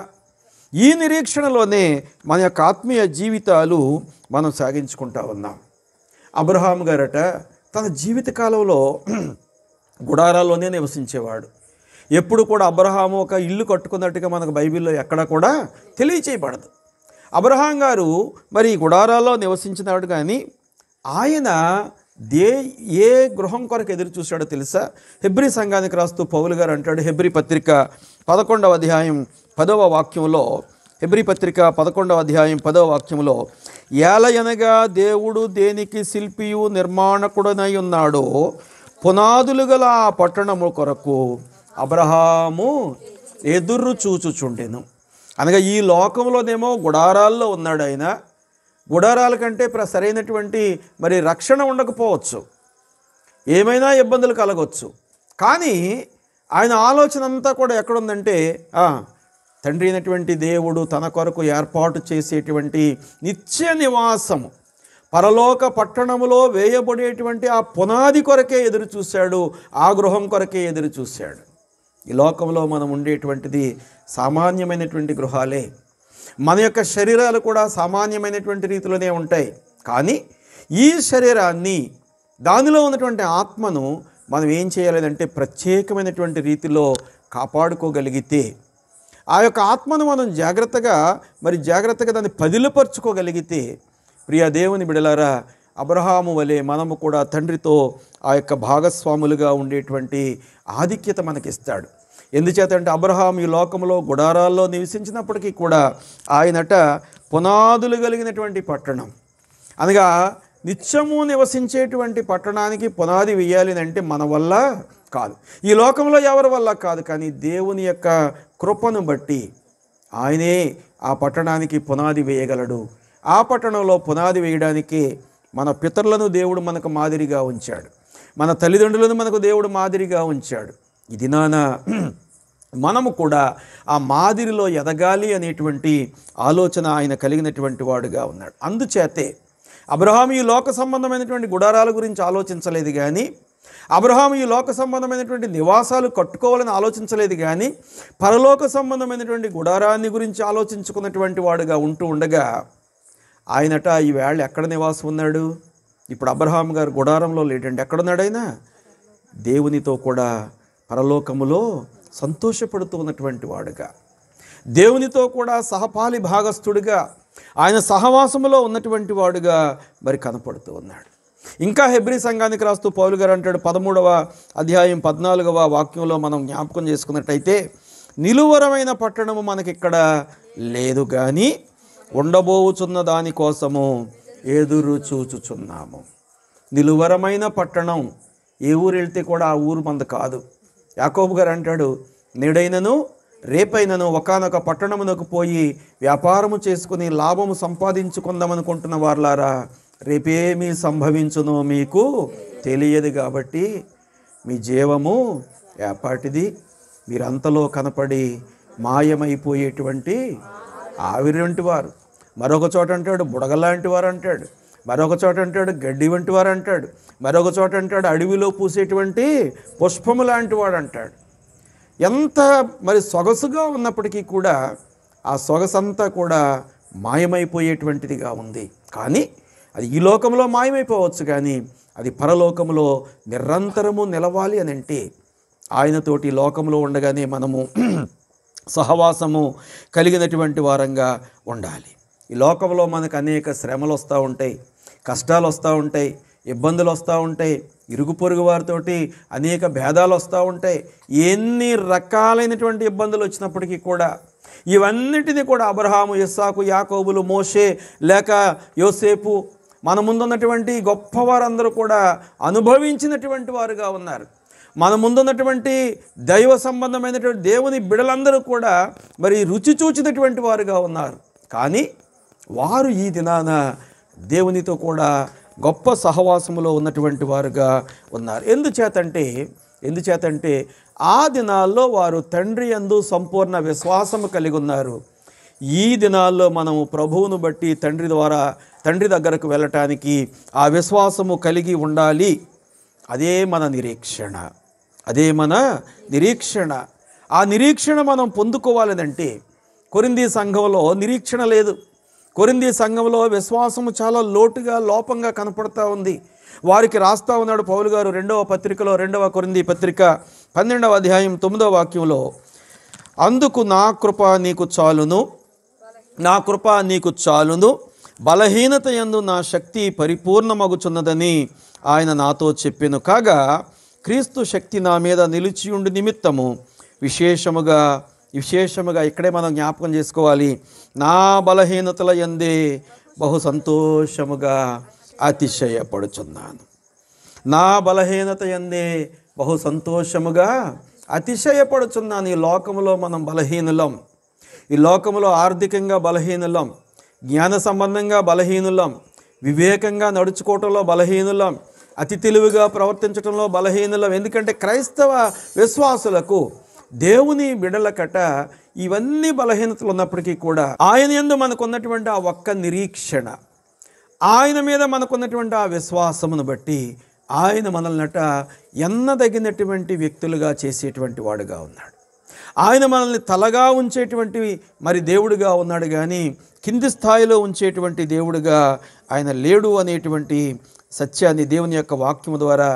S1: ఈ నిరీక్షణలోనే మన యొక్క ఆత్మీయ జీవితాలు మనం సాగించుకుంటా ఉన్నాం. అబ్రహాం గారట తన జీవితకాలంలో గుడారాల్లోనే నివసించేవాడు. ఎప్పుడు కూడా అబ్రహాము ఒక ఇల్లు కట్టుకున్నట్టుగా మనకు బైబిల్లో ఎక్కడ కూడా తెలియచేయబడదు. అబ్రహాం గారు మరి గుడారాల్లో నివసించినాడు, కానీ ఆయన ఏ గృహం కొరకు ఎదురు చూశాడో తెలుసా? హెబ్రీ సంఘానికి రాస్తూ పౌలు గారు అంటాడు, హెబ్రీ పత్రిక 11వ అధ్యాయం 10వ వాక్యంలో, హెబ్రీ పత్రిక 11వ అధ్యాయం 10వ వాక్యంలో, ఏలయనగా దేవుడు దేనికి శిల్పియు నిర్మాణకుడనై ఉన్నాడో పునాదులు గల ఆ పట్టణము కొరకు అబ్రహాము ఎదురు చూచుచుండెను. అనగా ఈ లోకంలోనేమో గుడారాల్లో ఉన్నాడు ఆయన. గుడారాల కంటే సరైనటువంటి మరి రక్షణ ఉండకపోవచ్చు, ఏమైనా ఇబ్బందులు కలగవచ్చు. కానీ ఆయన ఆలోచన అంతా కూడా ఎక్కడుందంటే, తండ్రి అయినటువంటి దేవుడు తన కొరకు ఏర్పాటు చేసేటువంటి నిత్య నివాసము పరలోక పట్టణములో వేయబడేటువంటి ఆ పునాది కొరకే ఎదురు చూశాడు, ఆ గృహం కొరకే ఎదురు చూశాడు. ఈ లోకంలో మనం ఉండేటువంటిది సామాన్యమైనటువంటి గృహాలే. మన యొక్క శరీరాలు కూడా సామాన్యమైనటువంటి రీతిలోనే ఉంటాయి. కానీ ఈ శరీరాన్ని, దానిలో ఉన్నటువంటి ఆత్మను మనం ఏం చేయాలంటే ప్రత్యేకమైనటువంటి రీతిలో కాపాడుకోగలిగితే, ఆ యొక్క ఆత్మను మనం జాగ్రత్తగా దాన్ని పదిలపరుచుకోగలిగితే, ప్రియ దేవుని బిడలారా, అబ్రహాము వలె మనము కూడా తండ్రితో ఆ యొక్క భాగస్వాములుగా ఉండేటువంటి ఆధిక్యత మనకిస్తాడు. ఎందుచేతంటే అబ్రహాము ఈ లోకంలో గుడారాల్లో నివసించినప్పటికీ కూడా ఆయనట పునాదులు కలిగినటువంటి పట్టణం, అనగా నిత్యము నివసించేటువంటి పట్టణానికి పునాది వేయాలి అంటే మన వల్ల కాదు, ఈ లోకంలో ఎవరి వల్ల కాదు. కానీ దేవుని యొక్క కృపను బట్టి ఆయనే ఆ పట్టణానికి పునాది వేయగలడు. ఆ పట్టణంలో పునాది వేయడానికి మన పితరులను దేవుడు మనకు మాదిరిగా ఉంచాడు, మన తల్లిదండ్రులను మనకు దేవుడు మాదిరిగా ఉంచాడు. ఈ దినాన మనము కూడా ఆ మాదిరిలో ఎదగాలి అనేటువంటి ఆలోచన ఆయన కలిగినటువంటి వాడుగా ఉన్నాడు. అందుచేతే అబ్రహాము ఈ లోక సంబంధమైనటువంటి గుడారాల గురించి ఆలోచించలేదు కానీ, అబ్రహాము ఈ లోక సంబంధమైనటువంటి నివాసాలు కట్టుకోవాలని ఆలోచించలేదు కానీ, పరలోక సంబంధమైనటువంటి గుడారాన్ని గురించి ఆలోచించుకున్నటువంటి వాడుగా ఉంటూ ఉండగా ఆయనట ఈవేళ ఎక్కడ నివాసం ఉన్నాడు? ఇప్పుడు అబ్రహాము గారు గుడారంలో లేడండి. ఎక్కడున్నాడు ఆయన? దేవునితో కూడా పరలోకములో సంతోషపడుతూ ఉన్నటువంటి వాడుగా, దేవునితో కూడా సహపాలి భాగస్థుడిగా, ఆయన సహవాసములో ఉన్నటువంటి వాడుగా మరి కనపడుతూ ఉన్నాడు. ఇంకా హెబ్రీ సంఘానికి రాస్తూ పౌలు గారు అంటాడు, 13వ అధ్యాయం 14వ వాక్యంలో మనం జ్ఞాపకం చేసుకున్నట్టయితే, నిలువరమైన పట్టణము మనకిక్కడ లేదు కానీ ఉండబోచున్న దానికోసము ఎదురు చూచుచున్నాము. నిలువరమైన పట్టణం, ఏ ఊరు వెళ్తే కూడా ఆ ఊరు మంద కాదు. యాకోబు గారు అంటాడు, నేడైనను రేపైనను ఒకానొక పట్టణమునకు పోయి వ్యాపారము చేసుకుని లాభము సంపాదించుకుందామనుకుంటున్న వారులారా, రేపేమీ సంభవించునో మీకు తెలియదు కాబట్టి మీ జీవము ఏపాటిది, మీరంతలో కనపడి మాయమైపోయేటువంటి ఆవిరి వంటి వారు. మరొక చోట అంటాడు బుడగలాంటి వారు అంటాడు, మరొక చోట అంటాడు గడ్డి వంటి వారు అంటాడు, మరొక చోట అంటాడు అడవిలో పూసేటువంటి పుష్పము లాంటి వాడు అంటాడు. ఎంత మరి సొగసుగా ఉన్నప్పటికీ కూడా ఆ సొగసంతా కూడా మాయమైపోయేటువంటిదిగా ఉంది. కానీ అది ఈ లోకంలో మాయమైపోవచ్చు, కానీ అది పరలోకంలో నిరంతరము నిలవాలి అని అంటే ఆయనతోటి లోకంలో ఉండగానే మనము సహవాసము కలిగినటువంటి వారంగా ఉండాలి. ఈ లోకంలో మనకు అనేక శ్రమలు వస్తూ ఉంటాయి, కష్టాలు వస్తూ ఉంటాయి, ఇబ్బందులు వస్తూ ఉంటాయి, ఇరుగు పొరుగు వారితోటి అనేక భేదాలు వస్తూ ఉంటాయి. ఎన్ని రకాలైనటువంటి ఇబ్బందులు వచ్చినప్పటికీ కూడా ఇవన్నిటినీ కూడా అబ్రహాము, ఇస్సాకు, యాకోబులు, మోషే లేక యోసేపు, మన ముందున్నటువంటి గొప్పవారందరూ కూడా అనుభవించినటువంటి వారుగా ఉన్నారు. మన ముందున్నటువంటి దైవ సంబంధమైనటువంటి దేవుని బిడలందరూ కూడా మరి రుచి చూచినటువంటి వారుగా ఉన్నారు. కానీ వారు ఈ దినాన దేవునితో కూడా గొప్ప సహవాసములో ఉన్నటువంటి వారుగా ఉన్నారు. ఎందుచేతంటే ఆ దినాల్లో వారు తండ్రి యందు సంపూర్ణ విశ్వాసము కలిగి ఉన్నారు. ఈ దినాల్లో మనము ప్రభువును బట్టి తండ్రి దగ్గరకు వెళ్ళటానికి ఆ విశ్వాసము కలిగి ఉండాలి. అదే మన నిరీక్షణ. ఆ నిరీక్షణ మనం పొందుకోవాలనంటే కొరింథీ సంఘంలో నిరీక్షణ లేదు. కొరింథీ సంఘంలో విశ్వాసము చాలా లోపంగా కనపడతా ఉంది. వారికి రాస్తా ఉన్నాడు పౌలు గారు 2వ పత్రికలో, 2వ కొరింథీ పత్రిక 12వ అధ్యాయం 9వ వాక్యంలో, అందుకు నా కృప నీకు చాలును, బలహీనత యందు నా శక్తి పరిపూర్ణమగుచున్నదని ఆయన నాతో చెప్పెను. కాగా క్రీస్తు శక్తి నా మీద నిలిచియుండు నిమిత్తము విశేషముగా ఇక్కడే మనం జ్ఞాపకం చేసుకోవాలి, నా బలహీనతల యందే బహు సంతోషముగా అతిశయపడుచున్నాను. నా బలహీనత యందే బహు సంతోషముగా అతిశయపడుచున్నాను. ఈ లోకములో మనం బలహీనులం, ఈ లోకములో ఆర్థికంగా బలహీనులం, జ్ఞాన సంబంధంగా బలహీనులం, వివేకంగా నడుచుకోవటంలో బలహీనులం, అతి తెలివిగా ప్రవర్తించడంలో బలహీనులం. ఎందుకంటే క్రైస్తవ విశ్వాసులకు, దేవుని బిడలకట ఇవన్నీ బలహీనతలు ఉన్నప్పటికీ కూడా ఆయన యందు మనకున్నటువంటి ఆ ఒక్క నిరీక్షణ, ఆయన మీద మనకున్నటువంటి ఆ విశ్వాసమును బట్టి ఆయన మనల్నట ఎన్నదగినటువంటి వ్యక్తులుగా చేసేటువంటి వాడుగా ఉన్నాడు. ఆయన మనల్ని తలగా ఉంచేటువంటి మరి దేవుడిగా ఉన్నాడు, కానీ కింది స్థాయిలో ఉంచేటువంటి దేవుడిగా ఆయన లేడు అనేటువంటి సత్యాన్ని దేవుని యొక్క వాక్యము ద్వారా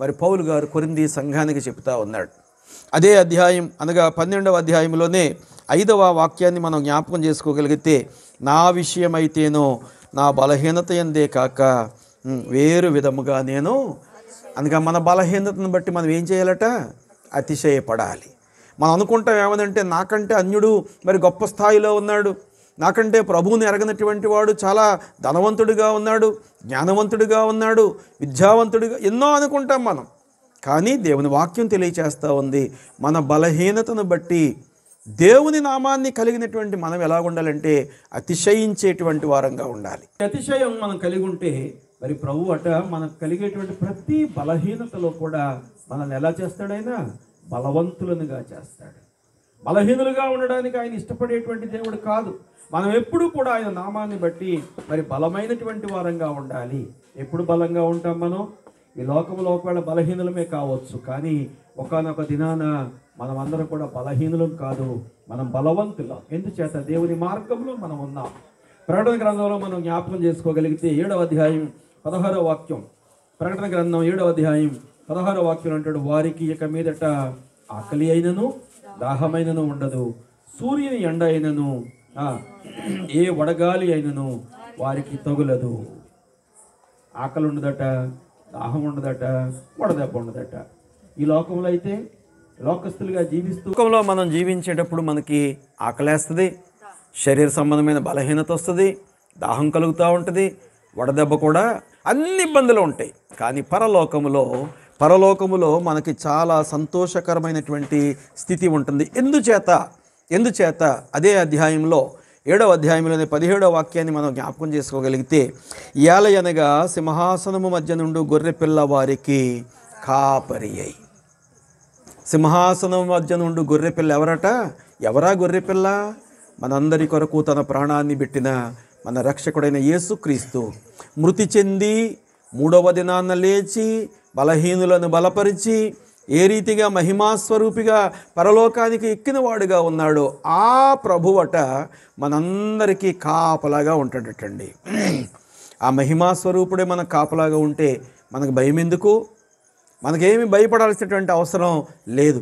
S1: మరి పౌలు గారు కొరింథీ సంఘానికి చెప్తా ఉన్నాడు. అదే అధ్యాయం అనగా 12వ అధ్యాయంలోనే 5వ వాక్యాన్ని మనం జ్ఞాపకం చేసుకోగలిగితే, నా విషయమైతేనో నా బలహీనత ఎందే కాక వేరు విధముగా నేను, అనగా మన బలహీనతను బట్టి మనం ఏం చేయాలట, అతిశయపడాలి. మనం అనుకుంటాం ఏమనంటే, నాకంటే అన్యుడు మరి గొప్ప స్థాయిలో ఉన్నాడు, నాకంటే ప్రభువుని ఎరగనటువంటి వాడు చాలా ధనవంతుడిగా ఉన్నాడు, జ్ఞానవంతుడిగా ఉన్నాడు, విద్యావంతుడిగా, ఎన్నో అనుకుంటాం మనం. కానీ దేవుని వాక్యం తెలియచేస్తూ ఉంది, మన బలహీనతను బట్టి దేవుని నామాన్ని కలిగినటువంటి మనం ఎలా ఉండాలంటే అతిశయించేటువంటి వారంగా ఉండాలి. అతిశయం మనం కలిగి ఉంటే మరి ప్రభు అట మనకు కలిగేటువంటి ప్రతి బలహీనతలో కూడా మనల్ని ఎలా చేస్తాడైనా, బలవంతులనుగా చేస్తాడు. బలహీనులుగా ఉండడానికి ఆయన ఇష్టపడేటువంటి దేవుడు కాదు. మనం ఎప్పుడు కూడా ఆయన నామాన్ని బట్టి మరి బలమైనటువంటి వారంగా ఉండాలి. ఎప్పుడు బలంగా ఉంటాం మనం? ఈ లోకంలో ఒకవేళ బలహీనులమే కావచ్చు, కానీ ఒకానొక దినాన మనం అందరం కూడా బలహీనులం కాదు, మనం బలవంతులం. ఎందుచేత దేవుని మార్గంలో మనం ఉన్నాం. ప్రకటన గ్రంథంలో మనం జ్ఞాపకం చేసుకోగలిగితే 7వ అధ్యాయం 16వ వాక్యం, ప్రకటన గ్రంథం 7వ అధ్యాయం 16వ వాక్యం అంటాడు, వారికి ఇక మీదట ఆకలి అయినను దాహమైనను ఉండదు, సూర్యుని ఎండ అయినను ఏ వడగాలి అయినను వారికి తగులదు. ఆకలి ఉండదట, దాహం ఉండదట, వడదెబ్బ ఉండదట. ఈ లోకంలో అయితే లోకస్తులుగా జీవిస్తూ లోకంలో మనం జీవించేటప్పుడు మనకి ఆకలేస్తుంది, శరీర సంబంధమైన బలహీనత వస్తుంది, దాహం కలుగుతూ ఉంటుంది, వడదెబ్బ కూడా, అన్ని ఇబ్బందులు ఉంటాయి. కానీ పరలోకములో మనకి చాలా సంతోషకరమైనటువంటి స్థితి ఉంటుంది. ఎందుచేత అదే అధ్యాయంలో 7వ అధ్యాయంలోని 17వ వాక్యాన్ని మనం జ్ఞాపకం చేసుకోగలిగితే, ఏలయనగా సింహాసనము మధ్య నుండి గొర్రెపిల్ల వారికి కాపరి అయి. సింహాసనం మధ్య నుండి గొర్రెపిల్ల ఎవరా గొర్రెపిల్ల? మనందరి కొరకు తన ప్రాణాన్ని పెట్టిన మన రక్షకుడైన యేసుక్రీస్తు మృతి చెంది 3వ దినాన్న లేచి బలహీనులను బలపరిచి ఏ రీతిగా మహిమాస్వరూపిగా పరలోకానికి ఎక్కిన వాడుగా ఉన్నాడో ఆ ప్రభువట మనందరికీ కాపలాగా ఉంటాడటండి. ఆ మహిమాస్వరూపుడే మన కాపలాగా ఉంటే మనకు భయం ఎందుకు? మనకేమి భయపడాల్సినటువంటి అవసరం లేదు.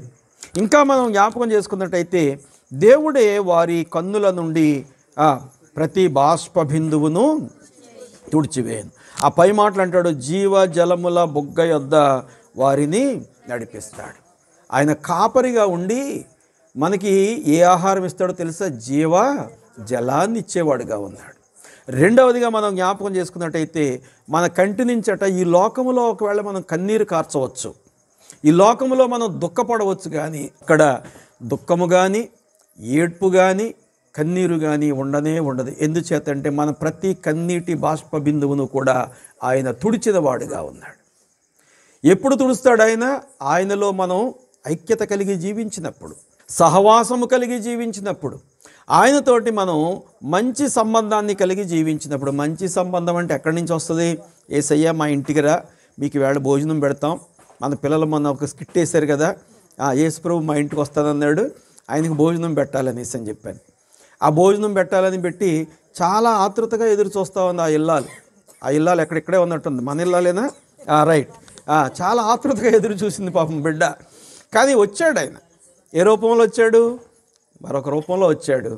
S1: ఇంకా మనం జ్ఞాపకం చేసుకున్నట్టయితే, దేవుడే వారి కన్నుల నుండి ప్రతి బాష్ప బిందువును తుడిచివేయను. ఆ పై మాటలు అంటాడు, జీవ జలముల బుగ్గ యొద్ద వారిని నడిపిస్తాడు. ఆయన కాపరిగా ఉండి మనకి ఏ ఆహారం ఇస్తాడో తెలుసా? జీవ జలాన్ని ఇచ్చేవాడుగా ఉన్నాడు. రెండవదిగా మనం జ్ఞాపకం చేసుకున్నట్టయితే, మన కంటి నుంచట ఈ లోకములో ఒకవేళ మనం కన్నీరు కార్చవచ్చు, ఈ లోకములో మనం దుఃఖపడవచ్చు, కానీ ఇక్కడ దుఃఖము కానీ ఏడ్పు కానీ కన్నీరు కానీ ఉండదు. ఎందుచేతంటే మన ప్రతి కన్నీటి బాష్ప బిందువును కూడా ఆయన తుడిచిన వాడుగా ఉన్నాడు. ఎప్పుడు తుడుస్తాడు ఆయన? ఆయనలో మనం ఐక్యత కలిగి జీవించినప్పుడు, సహవాసము కలిగి జీవించినప్పుడు, ఆయనతోటి మనం మంచి సంబంధాన్ని కలిగి జీవించినప్పుడు. మంచి సంబంధం అంటే ఎక్కడి నుంచి వస్తుంది? యేసయ్య మా ఇంటికి రా, మీకు వేళ భోజనం పెడతాం. మన పిల్లలు మొన్న ఒక స్కిట్ వేశారు కదా, యేసు ప్రభు మా ఇంటికి వస్తానన్నాడు, ఆయనకు భోజనం పెట్టాలనేసి అని చెప్పాను. ఆ భోజనం పెట్టాలని పెట్టి చాలా ఆతృతగా ఎదురు చూస్తూ ఉంది ఆ ఇల్లాలు ఎక్కడెక్కడే ఉన్నట్టుంది. మన ఇల్లాలేనా? రైట్. చాలా ఆతృతగా ఎదురు చూసింది పాపం బిడ్డ. కానీ వచ్చాడు ఆయన. ఏ రూపంలో వచ్చాడు? మరొక రూపంలో వచ్చాడు.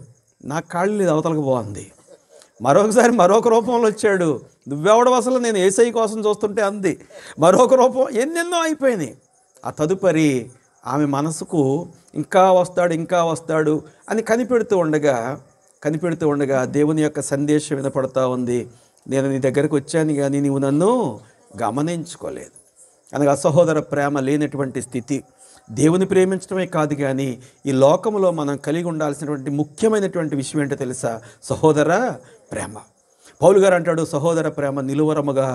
S1: నా కాళ్ళు అవతలకు బాగుంది. మరొకసారి మరొక రూపంలో వచ్చాడు. నువ్వెవడం అసలు, నేను యేసయ్య కోసం చూస్తుంటే అంది. మరొక రూపం, ఎన్నెన్నో అయిపోయినాయి. ఆ తదుపరి ఆమె మనసుకు ఇంకా వస్తాడు అని కనిపెడుతూ ఉండగా దేవుని యొక్క సందేశం వినపడతా ఉంది. నేను నీ దగ్గరకు వచ్చాను కానీ నీవు నన్ను గమనించుకోలేదు. అనగా సహోదర ప్రేమ లేనటువంటి స్థితి. దేవుని ప్రేమించడమే కాదు, కానీ ఈ లోకంలో మనం కలిగి ఉండాల్సినటువంటి ముఖ్యమైనటువంటి విషయం ఏంటో తెలుసా? సహోదర ప్రేమ. పౌలు గారు అంటాడు, సహోదర ప్రేమ నిలువరముగా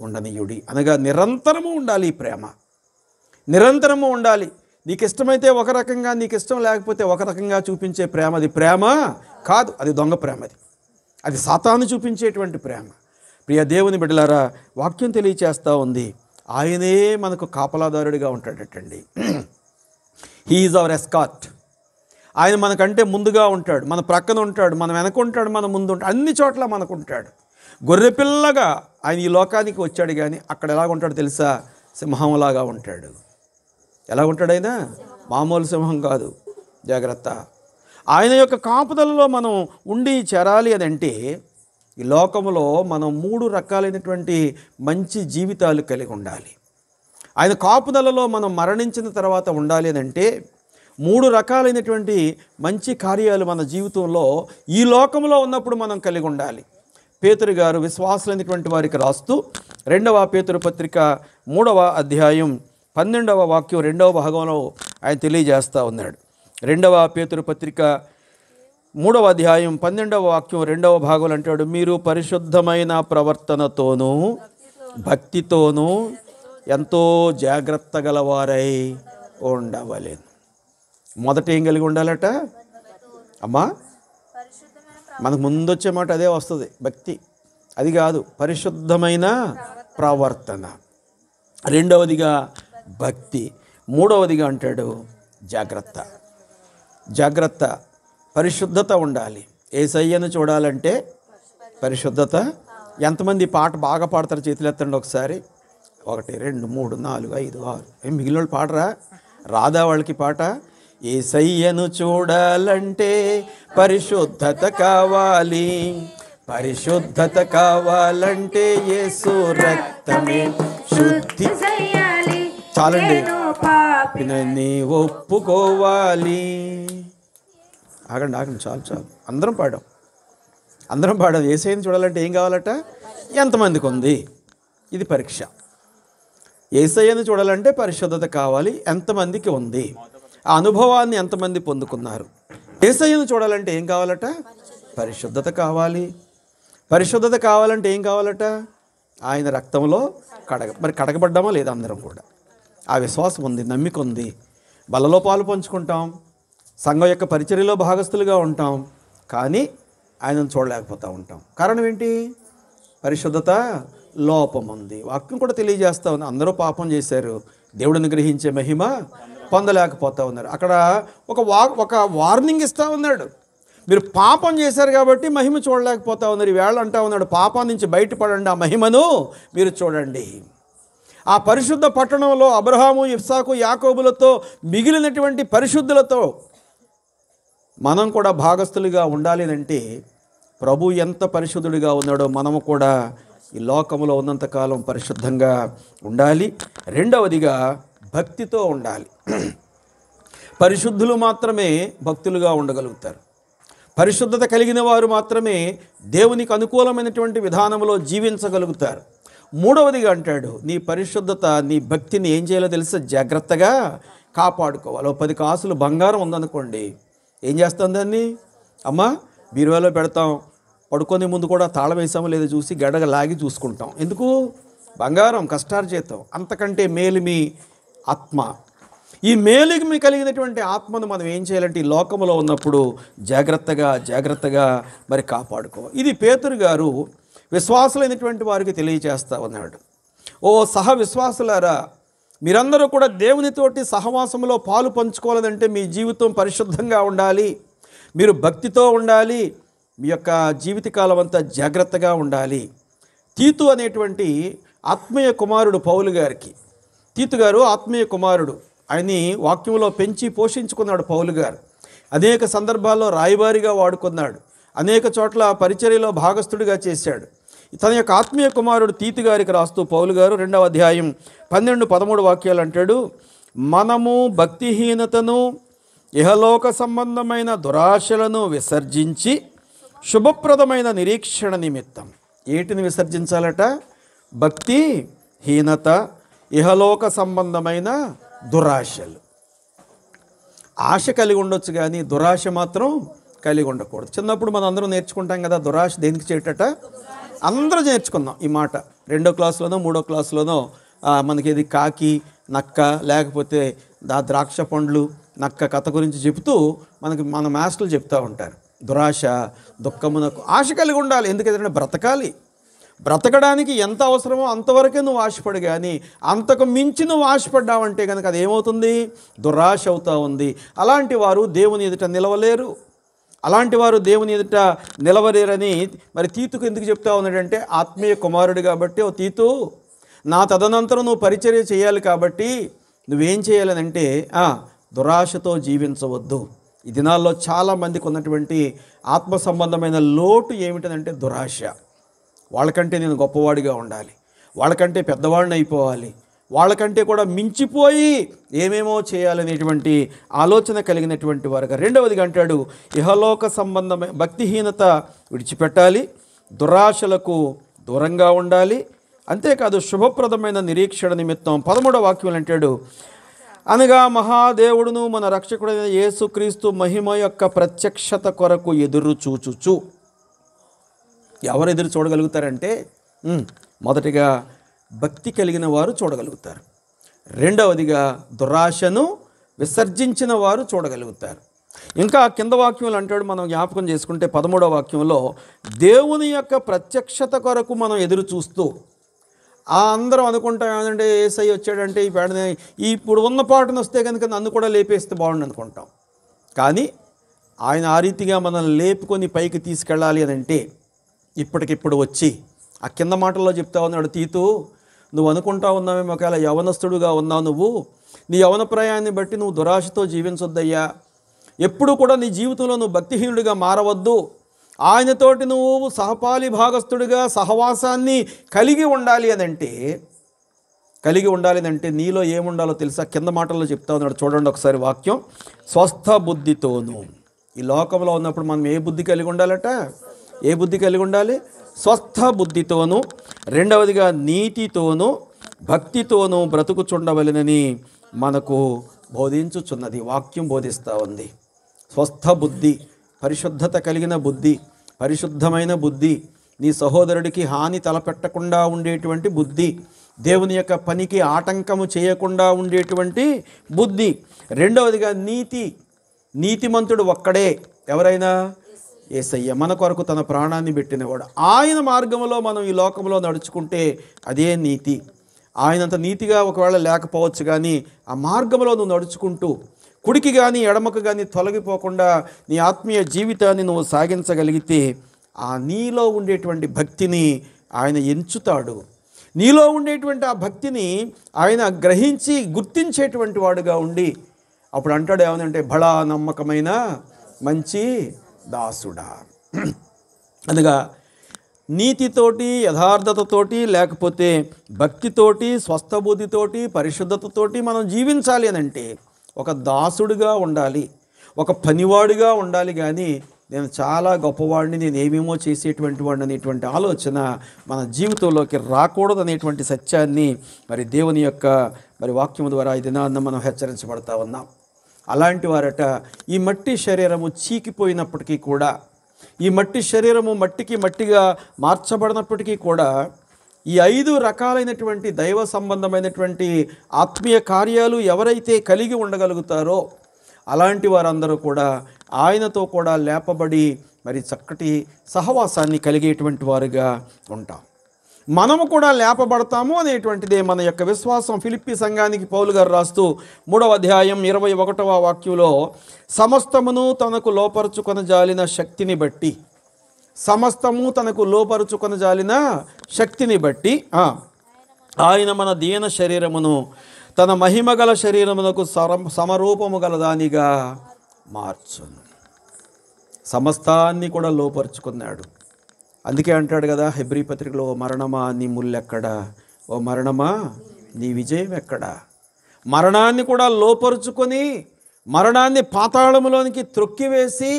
S1: ఉండనీయుడి. అనగా నిరంతరము ఉండాలి. ఈ ప్రేమ నిరంతరము ఉండాలి. నీకు ఇష్టమైతే ఒక రకంగా, నీకు ఇష్టం లేకపోతే ఒక రకంగా చూపించే ప్రేమ అది ప్రేమ కాదు, అది దొంగ ప్రేమ. అది సాతాను చూపించేటువంటి ప్రేమ. ప్రియ దేవుని బిడ్డలారా, వాక్యం తెలియచేస్తూ ఉంది, ఆయనే మనకు కాపలాదారుడిగా ఉంటాడటండి. He is our escort. ఆయన మనకంటే ముందుగా ఉంటాడు, మన ప్రక్కన ఉంటాడు, మన వెనక ఉంటాడు, మన ముందు ఉంటాడు, అన్ని చోట్ల మనకుంటాడు. గొర్రెపిల్లగా ఆయన ఈ లోకానికి వచ్చాడు, కానీ అక్కడ ఎలాగ ఉంటాడు తెలుసా? సింహంలాగా ఉంటాడు. ఎలా ఉంటాడు ఆయన? మామూలు సింహం కాదు. జాగ్రత్త. ఆయన యొక్క కాపుదలలో మనం ఉండి చేరాలి అని అంటే ఈ లోకంలో మనం 3 రకాలైనటువంటి మంచి జీవితాలు కలిగి ఉండాలి. ఆయన కాపుదలలో మనం మరణించిన తర్వాత ఉండాలి అని అంటే 3 రకాలైనటువంటి మంచి కార్యాలు మన జీవితంలో ఈ లోకంలో ఉన్నప్పుడు మనం కలిగి ఉండాలి. పేతురు గారు విశ్వాసులైనటువంటి వారికి రాస్తూ 2వ పేతురు పత్రిక 3వ అధ్యాయం 12వ వాక్యం 2వ భాగంలో ఆయన తెలియజేస్తూ ఉన్నాడు. 2వ పేతురు పత్రిక 3వ అధ్యాయం 12వ వాక్యం 2వ భాగంలో అంటాడు, మీరు పరిశుద్ధమైన ప్రవర్తనతోనూ భక్తితోనూ ఎంతో జాగ్రత్త గలవారై ఉండవలెను. మొదట ఏం కలిగి ఉండాలట అమ్మా? మనకు ముందు వచ్చే మాట అదే వస్తుంది, భక్తి. అది కాదు, పరిశుద్ధమైన ప్రవర్తన. 2వదిగా భక్తి. 3వదిగా అంటాడు జాగ్రత్త. జాగ్రత్త, పరిశుద్ధత ఉండాలి. యేసయ్యను చూడాలంటే పరిశుద్ధత. ఎంతమంది పాట బాగా పాడతారు? చేతులు ఎత్తండి ఒకసారి. 1 2 3 4 5 6. మిగిలిన వాళ్ళు పాడరా? రాదా వాళ్ళకి పాట? యేసయ్యను చూడాలంటే పరిశుద్ధత కావాలి, పరిశుద్ధత కావాలంటే యేసు రక్తమే శుద్ధి. చాలండి, నీ ఒప్పుకోవాలి. ఆగండి చాలు. అందరం పాడాం. యేసయ్యను చూడాలంటే ఏం కావాలట? ఎంతమందికి ఉంది? ఇది పరీక్ష. యేసయ్యను చూడాలంటే పరిశుద్ధత కావాలి, ఎంతమందికి ఉంది? ఆ అనుభవాన్ని ఎంతమంది పొందుకున్నారు? యేసయ్యను చూడాలంటే ఏం కావాలట? పరిశుద్ధత కావాలి. పరిశుద్ధత కావాలంటే ఏం కావాలట? ఆయన రక్తంలో మరి కడగబడ్డామా లేదా? అందరం కూడా ఆ విశ్వాసం ఉంది, నమ్మిక ఉంది. బలలో పాలు పంచుకుంటాం, సంఘం యొక్క పరిచర్యలో భాగస్థులుగా ఉంటాం, కానీ ఆయనను చూడలేకపోతూ ఉంటాం. కారణం ఏంటి? పరిశుద్ధత లోపం ఉంది. వాక్యం కూడా తెలియజేస్తూ ఉంది, అందరూ పాపం చేశారు, దేవుడిని గ్రహించే మహిమ పొందలేకపోతూ ఉన్నారు. అక్కడ ఒక వార్నింగ్ ఇస్తూ ఉన్నాడు, మీరు పాపం చేశారు కాబట్టి మహిమ చూడలేకపోతా ఉన్నారు. ఈవేళ అంటా ఉన్నాడు, పాపం నుంచి బయటపడండి, ఆ మహిమను మీరు చూడండి. ఆ పరిశుద్ధ పట్టణంలో అబ్రహాము, ఇస్సాకు, యాకోబులతో మిగిలినటువంటి పరిశుద్ధులతో మనం కూడా భాగస్థులుగా ఉండాలి అంటే ప్రభు ఎంత పరిశుద్ధుడిగా ఉన్నాడో మనము కూడా ఈ లోకంలో ఉన్నంతకాలం పరిశుద్ధంగా ఉండాలి. 2వదిగా భక్తితో ఉండాలి. పరిశుద్ధులు మాత్రమే భక్తులుగా ఉండగలుగుతారు. పరిశుద్ధత కలిగిన వారు మాత్రమే దేవునికి అనుకూలమైనటువంటి విధానంలో జీవించగలుగుతారు. 3వదిగా అంటాడు, నీ పరిశుద్ధత, నీ భక్తిని ఏం చేయాలో తెలుసా? జాగ్రత్తగా కాపాడుకోవాలి. 10 కాసులు బంగారం ఉందనుకోండి, ఏం చేస్తాం దాన్ని? అమ్మా బీరువాలో పెడతాం, పడుకొని ముందు కూడా తాళం వేసామో లేదో చూసి గడగ లాగి చూసుకుంటాం. ఎందుకు? బంగారం కష్టార్జితం. అంతకంటే మేలు మీ ఆత్మ. ఈ మేలుకి మీ కలిగినటువంటి ఆత్మను మనం ఏం చేయాలంటే ఈ లోకంలో ఉన్నప్పుడు జాగ్రత్తగా మరి కాపాడుకో. ఇది పేతురు గారు విశ్వాసులైనటువంటి వారికి తెలియజేస్తూ ఉన్నాడు. ఓ సహ విశ్వాసులారా, మీరందరూ కూడా దేవునితోటి సహవాసంలో పాలు పంచుకోవాలంటే మీ జీవితం పరిశుద్ధంగా ఉండాలి, మీరు భక్తితో ఉండాలి, మీ యొక్క జీవితకాలం అంతా జాగ్రత్తగా ఉండాలి. తీతు అనేటువంటి ఆత్మీయ కుమారుడు పౌలు గారికి, తీతు గారు ఆత్మీయ కుమారుడు, ఆయన్ని వాక్యంలో పెంచి పోషించుకున్నాడు పౌలు గారు. అనేక సందర్భాల్లో రాయబారిగా వాడుకున్నాడు, అనేక చోట్ల పరిచర్యలో భాగస్థుడిగా చేశాడు. తన యొక్క ఆత్మీయ కుమారుడు తీతు గారికి రాస్తూ పౌలు గారు 2వ అధ్యాయం 12-13 వాక్యాలు అంటాడు, మనము భక్తిహీనతను, ఇహలోక సంబంధమైన దురాశలను విసర్జించి శుభప్రదమైన నిరీక్షణ నిమిత్తం. ఏటిని విసర్జించాలట? భక్తిహీనత, ఇహలోక సంబంధమైన దురాశలు. ఆశ కలిగి ఉండొచ్చు కానీ దురాశ మాత్రం కలిగి ఉండకూడదు. చిన్నప్పుడు మనం అందరం నేర్చుకుంటాం కదా, దురాశ దేనికి చేయటట? అందరూ నేర్చుకున్నాం ఈ మాట. 2వ క్లాసులోనో 3వ క్లాసులోనో మనకి ఇది కాకి, నక్క, లేకపోతే ద్రాక్ష పండ్లు, నక్క కథ గురించి చెబుతూ మన మాస్టర్లు చెప్తూ ఉంటారు. దురాశ, దుఃఖమునకు ఆశ కలిగి ఉండాలి. ఎందుకంటే బ్రతకాలి. బ్రతకడానికి ఎంత అవసరమో అంతవరకే నువ్వు ఆశపడు, కానీ అంతకు మించి నువ్వు ఆశపడ్డావంటే కనుక అది ఏమవుతుంది? దురాశ అవుతా ఉంది. అలాంటి వారు దేవుని ఎదుట నిలవలేరు. అలాంటి వారు దేవుని ఎదుట నిలవలేరని మరి తీతుకు ఎందుకు చెప్తా ఉన్నాడంటే, ఆత్మీయ కుమారుడు కాబట్టి, ఓ తీతు, నా తదనంతరం నువ్వు పరిచర్య చేయాలి కాబట్టి నువ్వేం చేయాలనంటే దురాశతో జీవించవద్దు. ఈ దినాల్లో చాలామందికి ఉన్నటువంటి ఆత్మ సంబంధమైన లోటు ఏమిటంటే దురాశ. వాళ్ళకంటే నేను గొప్పవాడిగా ఉండాలి, వాళ్ళకంటే పెద్దవాడిని అయిపోవాలి, వాళ్ళకంటే కూడా మించిపోయి ఏమేమో చేయాలనేటువంటి ఆలోచన కలిగినటువంటి వారుగా. రెండవదిగా అంటాడు, ఇహలోక సంబంధమైన భక్తిహీనత విడిచిపెట్టాలి, దురాశలకు దూరంగా ఉండాలి. అంతేకాదు శుభప్రదమైన నిరీక్షణ నిమిత్తం 13వ వాక్యం అంటాడు, అనగా మహాదేవుడును మన రక్షకుడైన యేసుక్రీస్తు మహిమ యొక్క ప్రత్యక్షత కొరకు ఎదురు చూచుచు. ఎవరు ఎదురు చూడగలుగుతారంటే మొదటిగా భక్తి కలిగిన వారు చూడగలుగుతారు. రెండవదిగా దురాశను విసర్జించిన వారు చూడగలుగుతారు. ఇంకా కింద వాక్యంలో అంటాడు, మనం జ్ఞాపకం చేసుకుంటే 13వ వాక్యంలో దేవుని యొక్క ప్రత్యక్షత కొరకు మనం ఎదురు చూస్తూ, అందరం అనుకుంటాం ఏమంటే ఏసై వచ్చాడంటే ఈ పేడనే ఇప్పుడు ఉన్న పాటను వస్తే కనుక నన్ను కూడా లేపేస్తే బాగుండు అనుకుంటాం. కానీ ఆయన ఆ రీతిగా మనల్ని లేపుకొని పైకి తీసుకెళ్ళాలి అని అంటే ఇప్పటికిప్పుడు వచ్చి ఆ కింద మాటల్లో చెప్తా ఉన్నాడు, తీతు, నువ్వు అనుకుంటా ఉన్నావేమో ఒకవేళ యవనస్తుడుగా ఉన్నావు, నువ్వు నీ యవన ప్రాయాన్ని బట్టి నువ్వు దురాశతో జీవించొద్దయ్యా. ఎప్పుడు కూడా నీ జీవితంలో నువ్వు భక్తిహీనుడిగా మారవద్దు. ఆయనతోటి నువ్వు సహపాలి భాగస్థుడిగా సహవాసాన్ని కలిగి ఉండాలి అంటే నీలో ఏముండాలో తెలుసా? కింద మాటల్లో చెప్తా ఉన్నాడు, చూడండి ఒకసారి వాక్యం. స్వస్థ బుద్ధితోను. ఈ లోకంలో ఉన్నప్పుడు మనం ఏ బుద్ధి కలిగి ఉండాలట? ఏ బుద్ధి కలిగి ఉండాలి? స్వస్థ బుద్ధితోను, రెండవదిగా నీతితోను భక్తితోను బ్రతుకుచుండవలెనని మనకు బోధించుచున్నది. వాక్యం బోధిస్తూ ఉంది. స్వస్థ బుద్ధి, పరిశుద్ధత కలిగిన బుద్ధి, పరిశుద్ధమైన బుద్ధి, నీ సహోదరుడికి హాని తలపెట్టకుండా ఉండేటువంటి బుద్ధి, దేవుని యొక్క పనికి ఆటంకము చేయకుండా ఉండేటువంటి బుద్ధి. రెండవదిగా నీతిమంతుడు ఒక్కడే. ఎవరైనా? యేసయ్య. మన కొరకు తన ప్రాణాన్ని పెట్టినవాడు. ఆయన మార్గంలో మనం ఈ లోకంలో నడుచుకుంటే అదే నీతి. ఆయనంత నీతిగా ఒకవేళ లేకపోవచ్చు, కానీ ఆ మార్గంలో నువ్వు నడుచుకుంటూ కుడికి కానీ ఎడమకు కానీ తొలగిపోకుండా నీ ఆత్మీయ జీవితాన్ని నువ్వు సాగించగలిగితే ఆ నీలో ఉండేటువంటి భక్తిని ఆయన ఎంచుతాడు. నీలో ఉండేటువంటి ఆ భక్తిని ఆయన గ్రహించి గుర్తించేటువంటి వాడుగా ఉండి అప్పుడు అంటాడు ఏమనంటే, బడా నమ్మకమైన మంచి దాసుడా. అనగా నీతితోటి, యథార్థతతోటి, లేకపోతే భక్తితోటి, స్వస్థబుద్ధితోటి, పరిశుద్ధతతోటి మనం జీవించాలి అని అంటే ఒక దాసుడిగా ఉండాలి, ఒక పనివాడిగా ఉండాలి. కానీ నేను చాలా గొప్పవాడిని, నేను ఏమేమో చేసేటువంటి వాడిని అనేటువంటి ఆలోచన మన జీవితంలోకి రాకూడదు అనేటువంటి సత్యాన్ని మరి దేవుని యొక్క మరి వాక్యం ద్వారా ఈ దినాన్న మనం హెచ్చరించబడతా ఉన్నాం. అలాంటి వారట ఈ మట్టి శరీరము చీకిపోయినప్పటికీ కూడా, ఈ మట్టి శరీరము మట్టిగా మార్చబడినప్పటికీ కూడా ఈ 5 రకాలైనటువంటి దైవ సంబంధమైనటువంటి ఆత్మీయ కార్యాలు ఎవరైతే కలిగి ఉండగలుగుతారో అలాంటి వారందరూ కూడా ఆయనతో కూడా లేపబడి మరి చక్కటి సహవాసాన్ని కలిగేటువంటి వారుగా ఉంటాం. మనము కూడా లేపబడతాము అనేటువంటిదే మన యొక్క విశ్వాసం. ఫిలిప్పీ సంఘానికి పౌలు గారు రాస్తూ 3వ అధ్యాయం 21వ వాక్యంలో, సమస్తమును తనకు లోపరుచుకొనజాలిన శక్తిని బట్టి, సమస్తము తనకు లోపరుచుకొనజాలిన శక్తిని బట్టి ఆయన మన దీన శరీరమును తన మహిమగల శరీరమునకు సమరూపము గలదానిగా మార్చును. సమస్తాన్ని కూడా లోపరుచుకున్నాడు. అందుకే అంటాడు కదా హెబ్రీ పత్రికలో, ఓ మరణమా నీ ముల్లెక్కడా, ఓ మరణమా నీ విజయం ఎక్కడా. మరణాన్ని కూడా లోపరుచుకొని మరణాన్ని పాతాళములోనికి త్రొక్కివేసి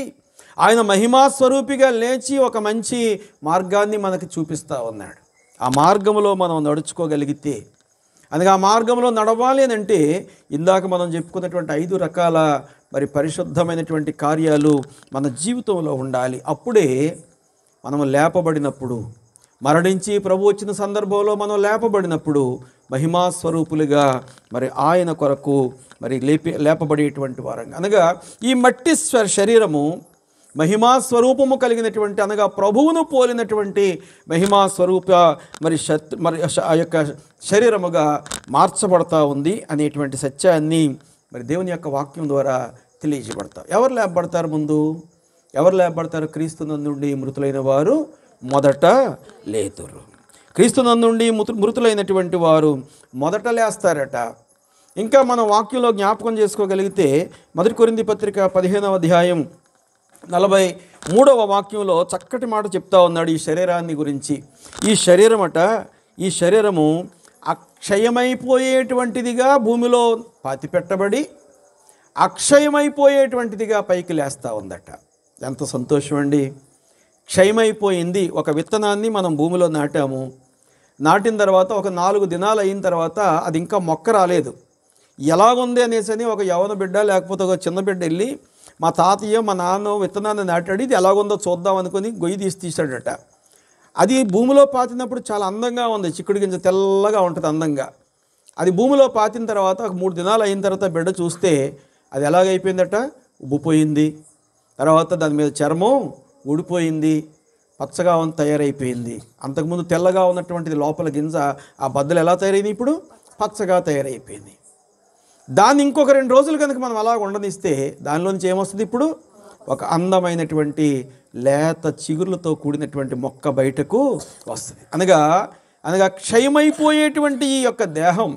S1: ఆయన మహిమాస్వరూపిగా లేచి ఒక మంచి మార్గాన్ని మనకి చూపిస్తూ ఉన్నాడు. ఆ మార్గంలో మనం నడుచుకోగలిగితే, అందుకే ఆ మార్గంలో నడవాలి అని అంటే ఇందాక మనం చెప్పుకున్నటువంటి 5 రకాల మరి పరిశుద్ధమైనటువంటి కార్యాలు మన జీవితంలో ఉండాలి. అప్పుడే మనం లేపబడినప్పుడు, మరణించి ప్రభు వచ్చిన సందర్భంలో మనం లేపబడినప్పుడు మహిమాస్వరూపులుగా మరి ఆయన కొరకు మరి లేపబడేటువంటి వారంగా. అనగా ఈ మట్టి శరీరము మహిమా స్వరూపము కలిగినటువంటి, అనగా ప్రభువును పోలినటువంటి మహిమా స్వరూప మరి ఆ యొక్క శరీరముగా మార్చబడతా ఉంది అనేటువంటి సత్యాన్ని మరి దేవుని యొక్క వాక్యం ద్వారా తెలియజేయబడతారు. ఎవరు లేపబడతారు? ముందు ఎవరు లేపబడతారు? క్రీస్తునందుండి మృతులైన వారు మొదట లేతురు. క్రీస్తునందుండి మృతులైనటువంటి వారు మొదట లేస్తారట. ఇంకా మనం వాక్యంలో జ్ఞాపకం చేసుకోగలిగితే 1 కొరింథీ పత్రిక 15వ అధ్యాయం 43వ వాక్యంలో చక్కటి మాట చెప్తా ఉన్నాడు ఈ శరీరాన్ని గురించి. ఈ శరీరము అక్షయమైపోయేటువంటిదిగా భూమిలో పాతిపెట్టబడి అక్షయమైపోయేటువంటిదిగా పైకి లేస్తూ ఉందట. ఎంత సంతోషం అండి! క్షయమైపోయింది. ఒక విత్తనాన్ని మనం భూమిలో నాటిన తర్వాత ఒక 4 దినాలు అయిన తర్వాత అది ఇంకా మొక్క రాలేదు. ఎలాగుంది అనేసి ఒక యవన బిడ్డ లేకపోతే ఒక చిన్న బిడ్డ వెళ్ళి మా తాతయ్య మా నాన్న విత్తనాన్ని నాటాడు, ఇది ఎలాగుందో చూద్దాం అనుకుని గొయ్యి తీసాడట. అది భూమిలో పాతినప్పుడు చాలా అందంగా ఉంది, చిక్కుడు గింజ తెల్లగా ఉంటుంది అందంగా. అది భూమిలో పాతిన తర్వాత ఒక 3 దినాలు అయిన తర్వాత బిడ్డ చూస్తే అది ఎలాగైపోయిందట, ఉబ్బిపోయింది. తర్వాత దాని మీద చర్మం ఊడిపోయింది, పచ్చగా తయారైపోయింది. అంతకుముందు తెల్లగా ఉన్నటువంటిది లోపల గింజ, ఆ బద్దలు ఎలా తయారైంది, ఇప్పుడు పచ్చగా తయారైపోయింది. దాన్ని ఇంకొక 2 రోజులు కనుక మనం అలా ఉండనిస్తే దానిలోంచి ఏమొస్తుంది, ఇప్పుడు ఒక అందమైనటువంటి లేత చిగుర్లతో కూడినటువంటి మొక్క బయటకు వస్తుంది. అనగా క్షయమైపోయేటువంటి ఈ యొక్క దేహం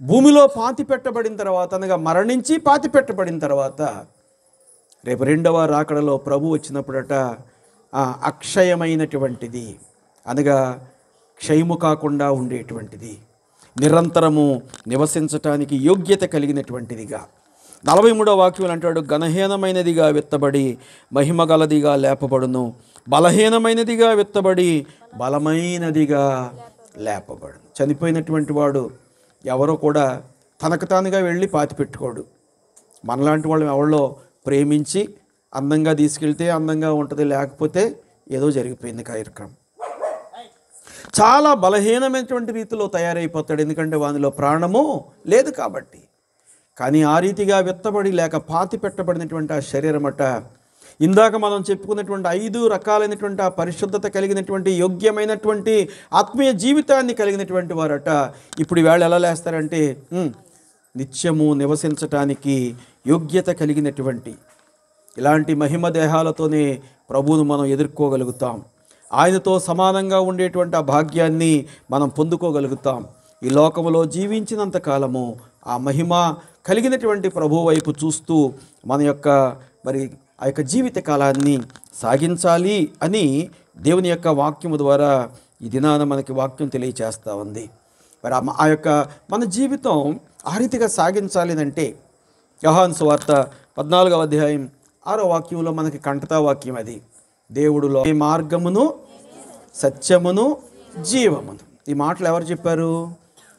S1: భూమిలో పాతి పెట్టబడిన తర్వాత, అనగా మరణించి పాతి పెట్టబడిన తర్వాత రేపు 2వ రాకడలో ప్రభు వచ్చినప్పుడట అక్షయమైనటువంటిది, అనగా క్షయము కాకుండా ఉండేటువంటిది, నిరంతరము నివసించటానికి యోగ్యత కలిగినటువంటిదిగా 43వ వాక్యం అంటాడు, ఘనహీనమైనదిగా విత్తబడి మహిమ గలదిగా లేపబడును, బలహీనమైనదిగా విత్తబడి బలమైనదిగా లేపబడును. చనిపోయినటువంటి వాడు ఎవరో కూడా తనకు తానుగా వెళ్ళి పాతి పెట్టుకోడు. మనలాంటి వాళ్ళు ఎవరిలో ప్రేమించి అందంగా తీసుకెళ్తే అందంగా ఉంటుంది, లేకపోతే ఏదో జరిగిపోయింది కార్యక్రమం. చాలా బలహీనమైనటువంటి రీతిలో తయారైపోతాడు, ఎందుకంటే వానిలో ప్రాణము లేదు కాబట్టి. కానీ ఆ రీతిగా విత్తబడి లేక పాతి పెట్టబడినటువంటి ఆ శరీరం అట, ఇందాక మనం చెప్పుకున్నటువంటి 5 రకాలైనటువంటి ఆ పరిశుద్ధత కలిగినటువంటి యోగ్యమైనటువంటి ఆత్మీయ జీవితాన్ని కలిగినటువంటి వారట ఇప్పుడు వేళ ఎలా లేస్తారంటే నిత్యము నివసించటానికి యోగ్యత కలిగినటువంటి ఇలాంటి మహిమ దేహాలతోనే ప్రభువును మనం ఎదుర్కోగలుగుతాం. ఆయనతో సమానంగా ఉండేటువంటి ఆ భాగ్యాన్ని మనం పొందుకోగలుగుతాం. ఈ లోకములో జీవించినంత కాలము ఆ మహిమ కలిగినటువంటి ప్రభువు వైపు చూస్తూ మన యొక్క ఆ యొక్క జీవిత కాలాన్ని సాగించాలి అని దేవుని యొక్క వాక్యము ద్వారా ఈ దినాన మనకి వాక్యం తెలియచేస్తూ ఉంది. మరి ఆ యొక్క మన జీవితం ఆ రీతిగా సాగించాలి అంటే యోహాను సువార్త 14వ అధ్యాయం 6వ వాక్యంలో మనకి కంటతా వాక్యం అది, దేవుడులో మార్గమును సత్యమును జీవమును. ఈ మాటలు ఎవరు చెప్పారు?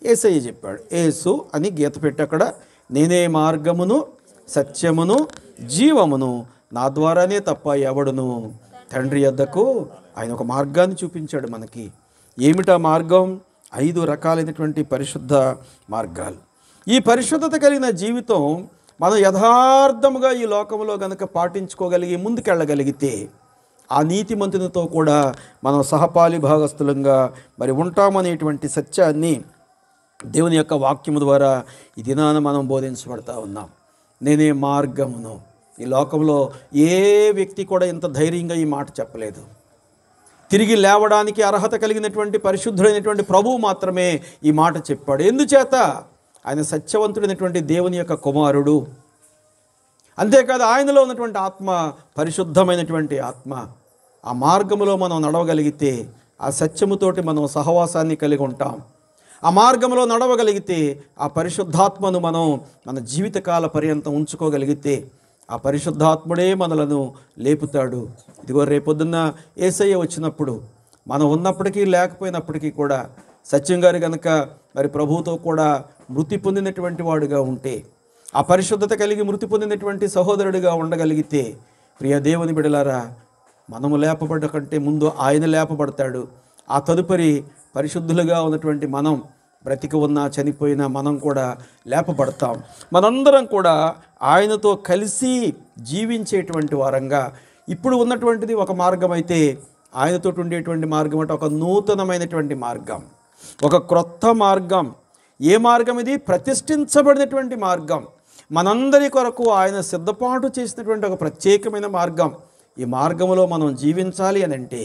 S1: యేసయ్య చెప్పాడు. యేసు అని గీత పెట్టి అక్కడ, నేనే మార్గమును సత్యమును జీవమును, నా ద్వారానే తప్ప ఎవడును తండ్రి యొద్దకు, ఆయన ఒక మార్గాన్ని చూపించాడు మనకి. ఏమిటా మార్గం? 5 రకాలైనటువంటి పరిశుద్ధ మార్గాలు. ఈ పరిశుద్ధత కలిగిన జీవితం మనం యథార్థముగా ఈ లోకంలో గనక పాటించుకోగలిగి ముందుకెళ్ళగలిగితే ఆ నీతిమంతునితో కూడా మనం సహపాలి భాగస్థులంగా ఉంటామనేటువంటి సత్యాన్ని దేవుని యొక్క వాక్యము ద్వారా ఈ దినాన మనం బోధించబడతా ఉన్నాం. నేనే మార్గమును. ఈ లోకంలో ఏ వ్యక్తి కూడా ఇంత ధైర్యంగా ఈ మాట చెప్పలేదు. తిరిగి లేవడానికి అర్హత కలిగినటువంటి పరిశుద్ధుడైనటువంటి ప్రభువు మాత్రమే ఈ మాట చెప్పాడు. ఎందుచేత? ఆయన సత్యవంతుడైనటువంటి దేవుని యొక్క కుమారుడు. అంతేకాదు ఆయనలో ఉన్నటువంటి ఆత్మ పరిశుద్ధమైనటువంటి ఆత్మ. ఆ మార్గములో మనం నడవగలిగితే ఆ సత్యముతోటి మనం సహవాసాన్ని కలిగి ఉంటాం. ఆ మార్గంలో నడవగలిగితే ఆ పరిశుద్ధాత్మను మనం మన జీవితకాల పర్యంతం ఉంచుకోగలిగితే ఆ పరిశుద్ధాత్ముడే మనలను లేపుతాడు. ఇదిగో రేపొద్దున్న యేసయ్య వచ్చినప్పుడు మనం ఉన్నప్పటికీ లేకపోయినప్పటికీ కూడా సత్యం గారు కనుక ప్రభువుతో కూడా మృతి పొందినటువంటి వాడుగా ఉంటే, ఆ పరిశుద్ధత కలిగి మృతి పొందినటువంటి సహోదరుడిగా ఉండగలిగితే, ప్రియ దేవుని బిడలారా, మనము లేపబడ్డ కంటే ముందు ఆయన లేపబడతాడు. ఆ తదుపరి పరిశుద్ధులుగా ఉన్నటువంటి మనం బ్రతికి ఉన్నా చనిపోయినా మనం కూడా లేపబడతాం. మనందరం కూడా ఆయనతో కలిసి జీవించేటువంటి వారంగా ఇప్పుడు ఉన్నటువంటిది ఒక మార్గం అయితే ఆయనతో ఉండేటువంటి మార్గం అంటే ఒక నూతనమైనటువంటి మార్గం, ఒక క్రొత్త మార్గం. ఏ మార్గం ఇది? ప్రతిష్ఠించబడినటువంటి మార్గం, మనందరి కొరకు ఆయన సిద్ధపాటు చేసినటువంటి ఒక ప్రత్యేకమైన మార్గం. ఈ మార్గంలో మనం జీవించాలి అని అంటే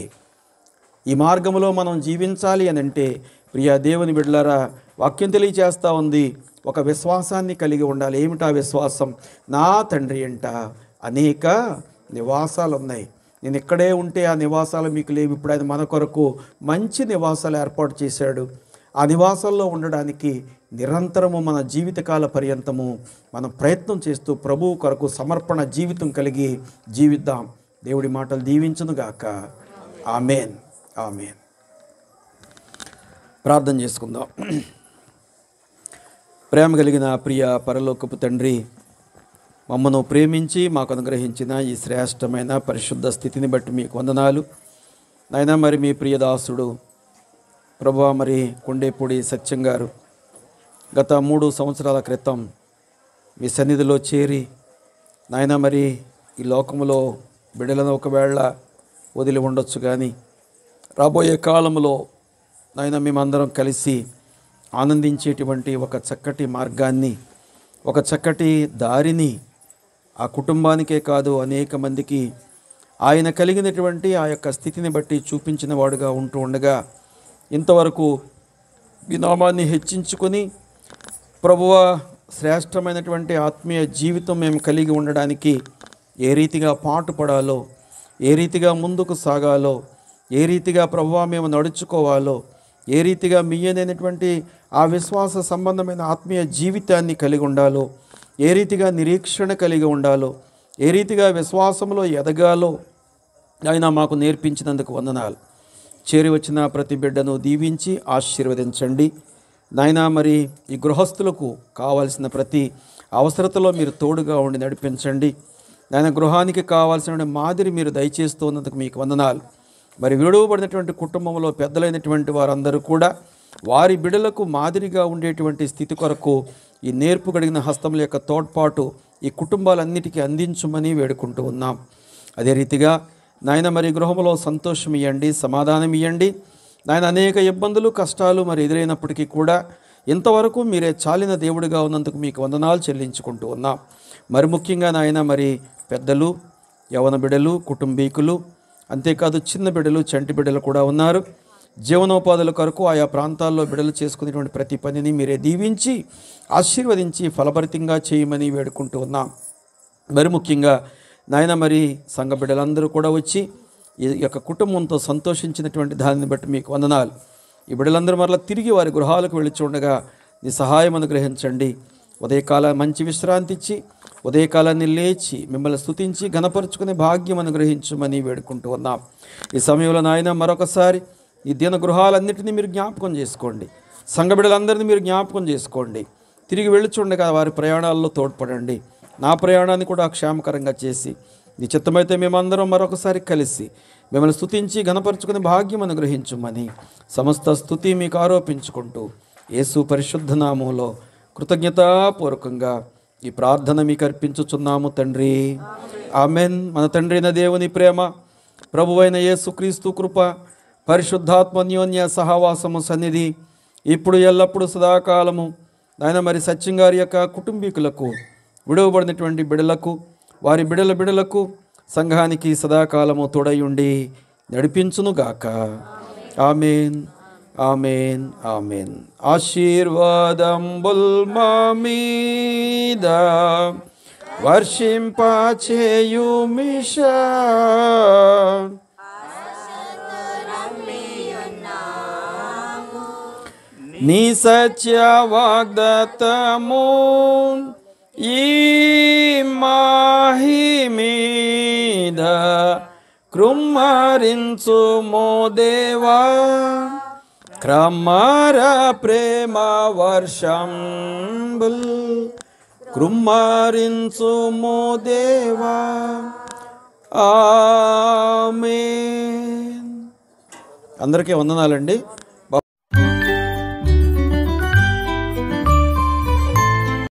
S1: ప్రియ దేవుని బిడ్డలారా, వాక్యం తెలియచేస్తూ ఉంది, ఒక విశ్వాసాన్ని కలిగి ఉండాలి. ఏమిటా విశ్వాసం? నా తండ్రి అంట అనేక నివాసాలు ఉన్నాయి, నేను ఇక్కడే ఉంటే ఆ నివాసాలు మీకు లేవు. ఇప్పుడు ఆయన మన కొరకు మంచి నివాసాలు ఏర్పాటు చేశాడు. ఆ నివాసాల్లో ఉండడానికి నిరంతరము మన జీవితకాల పర్యంతము మనం ప్రయత్నం చేస్తూ ప్రభువు కొరకు సమర్పణ జీవితం కలిగి జీవిద్దాం. దేవుడి మాటలు దీవించునుగాక. ఆమేన్, ఆమేన్. ప్రార్థన చేసుకుందాం. ప్రేమ కలిగిన ప్రియ పరలోకపు తండ్రి, మమ్మను ప్రేమించి మాకు అనుగ్రహించిన ఈ శ్రేష్టమైన పరిశుద్ధ స్థితిని బట్టి మీకు వందనాలు నాయనా. మరి మీ ప్రియదాసుడు ప్రభువా మరి కొండేపూడి సత్యం గారు గత 3 సంవత్సరాల క్రితం మీ సన్నిధిలో చేరి నాయనా మరి ఈ లోకములో బిడ్డలను ఒకవేళ వదిలి ఉండొచ్చు, కానీ రాబోయే కాలంలో నాయనా మేమందరం కలిసి ఆనందించేటువంటి ఒక చక్కటి మార్గాన్ని, ఒక చక్కటి దారిని ఆ కుటుంబానికే కాదు అనేక మందికి ఆయన కలిగినటువంటి ఆ యొక్క స్థితిని బట్టి చూపించిన వాడుగా ఉంటూ ఉండగా, ఇంతవరకు ఈ నామాన్ని హెచ్చించుకొని ప్రభువా శ్రేష్టమైనటువంటి ఆత్మీయ జీవితం మేము కలిగి ఉండడానికి ఏ రీతిగా పాటుపడాలో, ఏ రీతిగా ముందుకు సాగాలో, ఏ రీతిగా ప్రభువా మేము నడుచుకోవాలో, ఏ రీతిగా మీయనైనటువంటి ఆ విశ్వాస సంబంధమైన ఆత్మీయ జీవితాన్ని కలిగి ఉండాలో, ఏ రీతిగా నిరీక్షణ కలిగి ఉండాలో, ఏ రీతిగా విశ్వాసంలో ఎదగాలో ఆయన మాకు నేర్పించినందుకు వందనాలు. చేరి వచ్చిన ప్రతి బిడ్డను దీవించి ఆశీర్వదించండి నాయనా. మరి ఈ గృహస్థులకు కావాల్సిన ప్రతి అవసరతలో మీరు తోడుగా ఉండి నడిపించండి నాయన. గృహానికి కావాల్సిన మాదిరి మీరు దయచేస్తున్నందుకు మీకు వందనాలు. మరి విడువబడినటువంటి కుటుంబంలో పెద్దలైనటువంటి వారందరూ కూడా వారి బిడ్డలకు మాదిరిగా ఉండేటువంటి స్థితి కొరకు ఈ నేర్పు కలిగిన హస్తముల యొక్క తోడ్పాటు ఈ కుటుంబాలన్నిటికీ అందించమని వేడుకుంటూ ఉన్నాం. అదే రీతిగా నాయన మరి గృహంలో సంతోషం ఇవ్వండి, సమాధానం ఇవ్వండి నాయన. అనేక ఇబ్బందులు కష్టాలు మరి ఎదురైనప్పటికీ కూడా ఇంతవరకు మీరే చాలిన దేవుడిగా ఉన్నందుకు మీకు వందనాలు చెల్లించుకుంటూ ఉన్నాం. మరి ముఖ్యంగా నాయన మరి పెద్దలు, యవన బిడ్డలు, కుటుంబీకులు, అంతేకాదు చిన్న బిడ్డలు, చంటి బిడ్డలు కూడా ఉన్నారు. జీవనోపాధుల కొరకు ఆయా ప్రాంతాల్లో బిడ్డలు చేసుకునేటువంటి ప్రతి పనిని మీరే దీవించి ఆశీర్వదించి ఫలభరితంగా చేయమని వేడుకుంటూ ఉన్నాం. మరి ముఖ్యంగా నాయన మరి సంఘ బిడ్డలందరూ కూడా వచ్చి ఈ యొక్క కుటుంబంతో సంతోషించినటువంటి దానిని బట్టి మీకు వందనాలు. ఈ బిడ్డలందరూ మరలా తిరిగి వారి గృహాలకు వెళ్ళి చూడగా నీ సహాయం అనుగ్రహించండి. ఉదయకాల మంచి విశ్రాంతి ఇచ్చి ఉదయకాలాన్ని లేచి మిమ్మల్ని స్తుతించి ఘనపరుచుకునే భాగ్యం అనుగ్రహించమని వేడుకుంటూ ఉన్నాం. ఈ సమయంలో నాయన మరొకసారి ఈ దిన గృహాలన్నింటినీ మీరు జ్ఞాపకం చేసుకోండి. సంఘ బిడ్డలందరినీ మీరు జ్ఞాపకం చేసుకోండి. తిరిగి వెళ్ళుచుండగా వారి ప్రయాణాల్లో తోడ్పడండి. నా ప్రయాణాన్ని కూడా క్షేమకరంగా చేసి నీ చిత్తమైతే మేమందరం మరొకసారి కలిసి మిమ్మల్ని స్తుతించి ఘనపరుచుకునే భాగ్యం అనుగ్రహించమని సమస్త స్తుతి మీకు ఆరోపించుకుంటూ యేసు పరిశుద్ధ నామములో కృతజ్ఞతాపూర్వకంగా ఈ ప్రార్థన మీకు అర్పించుచున్నాము తండ్రి. ఆమెన్. మన తండ్రి అయిన దేవుని ప్రేమ, ప్రభువైన యేసుక్రీస్తు కృప, పరిశుద్ధాత్మ అన్యోన్య సహవాసము సన్నిధి ఇప్పుడు ఎల్లప్పుడూ సదాకాలము నాయన మరి సత్యం గారి యొక్క కుటుంబీకులకు, విడువబడినటువంటి బిడలకు, వారి బిడలకు, సంఘానికి సదాకాలము తోడయుండి నడిపించునుగాక. Amen, amen, amen. ఆశీర్వాదంబుల్ మా మీద వర్షింపచేయుమిషా, నీ సత్య వాగ్దత్తము ఈ మాహి మీద కృమ్మరించుమో దేవా, క్రమర ప్రేమ వర్షంబుల్ కృమ్మరించుమో దేవా. ఆమేన్. అందరికీ వందనాలండి.